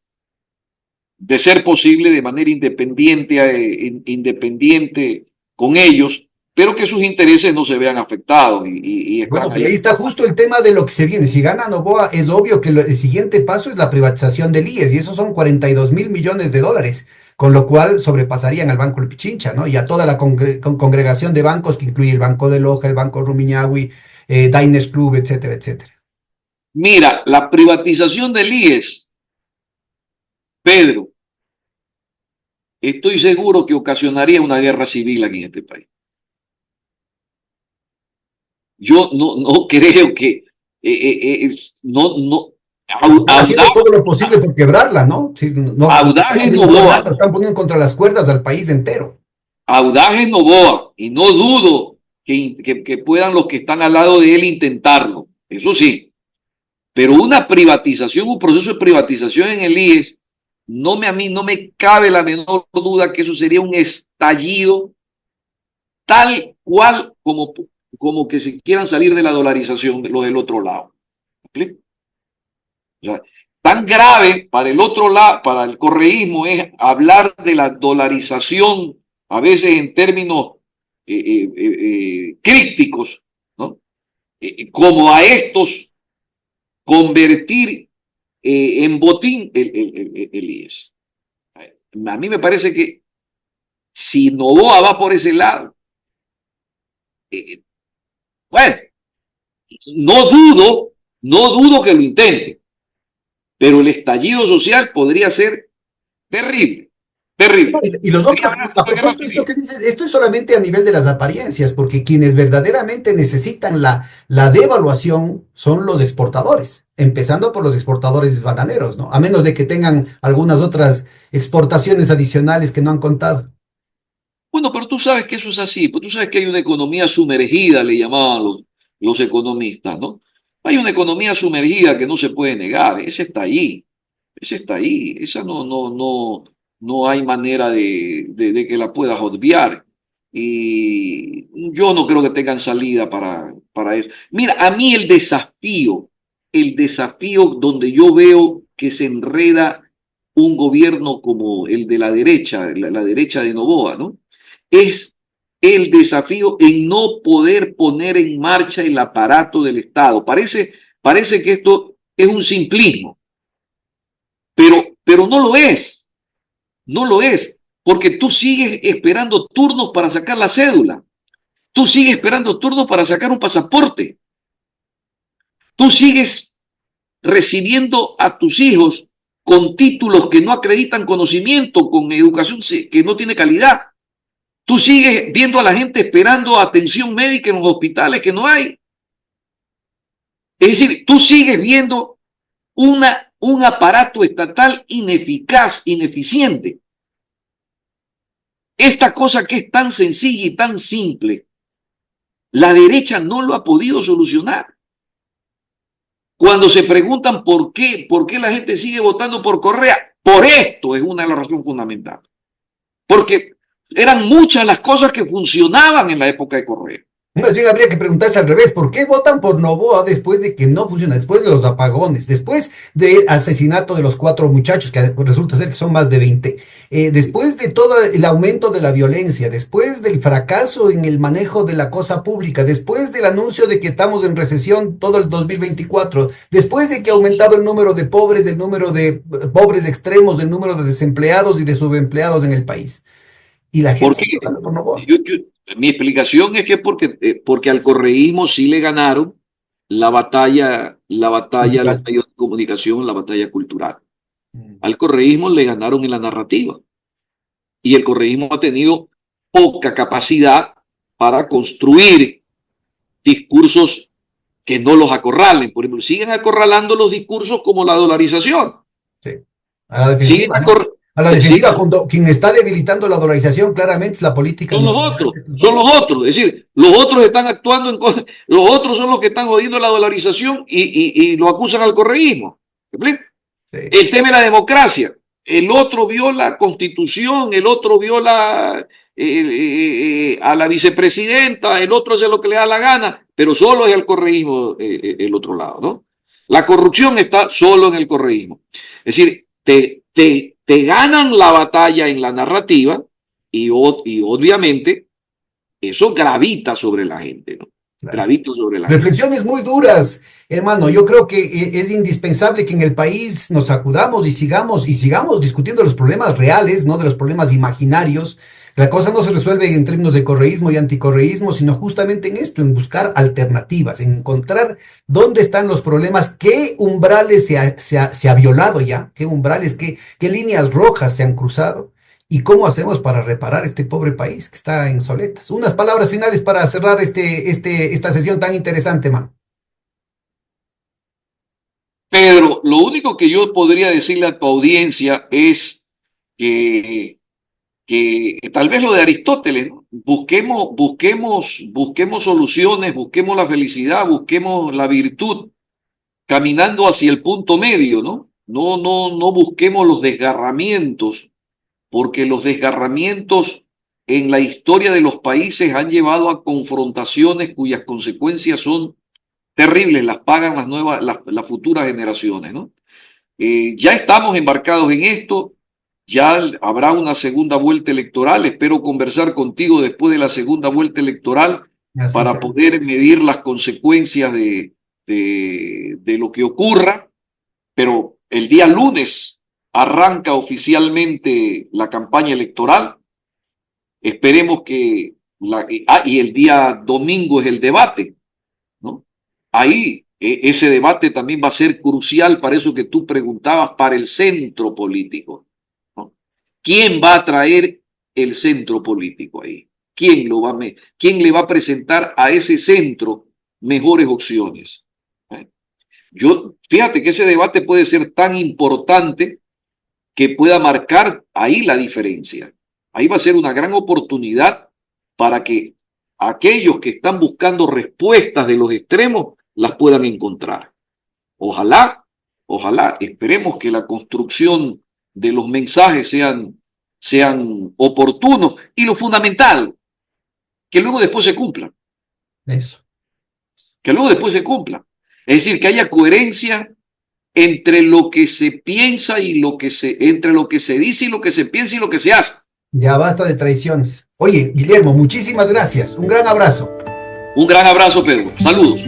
de ser posible, de manera independiente, independiente con ellos, pero que sus intereses no se vean afectados y Bueno, están pero ahí. ahí está justo el tema de lo que se viene. Si gana Noboa, es obvio que el siguiente paso es la privatización del IES, y esos son 42.000 millones de dólares, con lo cual sobrepasarían al Banco del Pichincha, ¿no? Y a toda la congregación de bancos que incluye el Banco de Loja, el Banco Rumiñahui, Diners Club, etcétera, etcétera. Mira, la privatización del IES, Pedro, estoy seguro que ocasionaría una guerra civil aquí en este país. Yo no creo que no Están haciendo todo lo posible por quebrarla, ¿no? Sí, no, no están Audaje Novoa, gobernando, están poniendo contra las cuerdas al país entero. Audaje Novoa, y no dudo que puedan los que están al lado de él intentarlo, eso sí, pero una privatización, un proceso de privatización en el IES, a mí no me cabe la menor duda que eso sería un estallido tal cual como que se quieran salir de la dolarización de los del otro lado. ¿Sí? O sea, tan grave para el otro lado, para el correísmo, es hablar de la dolarización, a veces en términos crípticos, ¿no? Como a estos convertir en botín el IES. A mí me parece que si Novoa va por ese lado, eh, bueno, no dudo, no dudo que lo intente, pero el estallido social podría ser terrible, No, terrible. y los Podría otros, haber a una guerra propósito de esto civil. que dices, esto es solamente a nivel de las apariencias, porque quienes verdaderamente necesitan la devaluación son los exportadores, empezando por los exportadores bananeros, ¿no? A menos de que tengan algunas otras exportaciones adicionales que no han contado. Bueno, pero tú sabes que eso es así, pues tú sabes que hay una economía sumergida, le llamaban los economistas, ¿no? Hay una economía sumergida que no se puede negar, esa está ahí, esa está ahí, esa no hay manera de que la puedas obviar. Y yo no creo que tengan salida para eso. Mira, a mí el desafío donde yo veo que se enreda un gobierno como el de la derecha, la derecha de Noboa, ¿no? Es el desafío en no poder poner en marcha el aparato del Estado. Parece que esto es un simplismo, pero no lo es, no lo es, porque tú sigues esperando turnos para sacar la cédula, tú sigues esperando turnos para sacar un pasaporte, tú sigues recibiendo a tus hijos con títulos que no acreditan conocimiento, con educación que no tiene calidad. Tú sigues viendo a la gente esperando atención médica en los hospitales que no hay. Es decir, tú sigues viendo un aparato estatal ineficaz, ineficiente. Esta cosa que es tan sencilla y tan simple, la derecha no lo ha podido solucionar. Cuando se preguntan por qué la gente sigue votando por Correa, por esto es una de las razones fundamentales. Porque eran muchas las cosas que funcionaban en la época de Correa. Más bien habría que preguntarse al revés, ¿por qué votan por Noboa después de que no funciona, después de los apagones, después del asesinato de los 4 muchachos, que resulta ser que son más de 20, después de todo el aumento de la violencia, después del fracaso en el manejo de la cosa pública, después del anuncio de que estamos en recesión todo el 2024, después de que ha aumentado el número de pobres, el número de pobres extremos, el número de desempleados y de subempleados en el país? Y la gente Porque sigue votando por Noboa. mi explicación es que porque al correísmo sí le ganaron la batalla a los Cultural. medios de comunicación, la batalla cultural. Mm. Al correísmo le ganaron en la narrativa. Y el correísmo ha tenido poca capacidad para construir discursos que no los acorralen. Por ejemplo, siguen acorralando los discursos como la dolarización. Sí. A la Sí, defensiva, ¿no? A la sí, defensiva, cuando quien está debilitando la dolarización claramente es la política son los otros, neoliberal de estos son los gobiernos. otros. Es decir, los otros están actuando los otros son los que están jodiendo la dolarización y lo acusan al correísmo. ¿Me explico? Sí. El tema de la democracia. El otro viola constitución, el otro viola a la vicepresidenta, el otro hace lo que le da la gana, pero solo es el correísmo el otro lado, ¿no? La corrupción está solo en el correísmo. Es decir, te ganan la batalla en la narrativa y obviamente eso gravita sobre la gente, ¿no? Claro. Gravita sobre la gente. Reflexiones muy duras, hermano. Yo creo que es indispensable que en el país nos sacudamos y sigamos discutiendo los problemas reales, no de los problemas imaginarios. La cosa no se resuelve en términos de correísmo y anticorreísmo, sino justamente en esto, en buscar alternativas, en encontrar dónde están los problemas, qué umbrales se ha violado ya, qué umbrales, qué líneas rojas se han cruzado. ¿Y cómo hacemos para reparar este pobre país que está en soletas? Unas palabras finales para cerrar esta sesión tan interesante, man. Pedro, lo único que yo podría decirle a tu audiencia es que, que tal vez lo de Aristóteles, ¿no? Busquemos soluciones, busquemos la felicidad, busquemos la virtud, caminando hacia el punto medio, ¿no? No busquemos los desgarramientos, porque los desgarramientos en la historia de los países han llevado a confrontaciones cuyas consecuencias son terribles, las pagan las futuras generaciones, ¿no? Ya estamos embarcados en esto, ya habrá una segunda vuelta electoral, espero conversar contigo después de la segunda vuelta electoral Así para será. poder medir las consecuencias de lo que ocurra, pero el día lunes arranca oficialmente la campaña electoral, esperemos que, y el día domingo es el debate, ¿no? Ahí ese debate también va a ser crucial para eso que tú preguntabas, para el centro político, ¿no? ¿Quién va a traer el centro político ahí? ¿Quién le va a presentar a ese centro mejores opciones? ¿Eh? Fíjate que ese debate puede ser tan importante que pueda marcar ahí la diferencia. Ahí va a ser una gran oportunidad para que aquellos que están buscando respuestas de los extremos las puedan encontrar. Ojalá, ojalá, esperemos que la construcción de los mensajes sean oportunos y lo fundamental, que luego después se cumplan, Eso. que luego después se cumplan. Es decir, que haya coherencia entre lo que se piensa y entre lo que se dice y lo que se piensa y lo que se hace. Ya basta de traiciones. Oye, Guillermo, muchísimas gracias. Un gran abrazo. Un gran abrazo, Pedro. Saludos.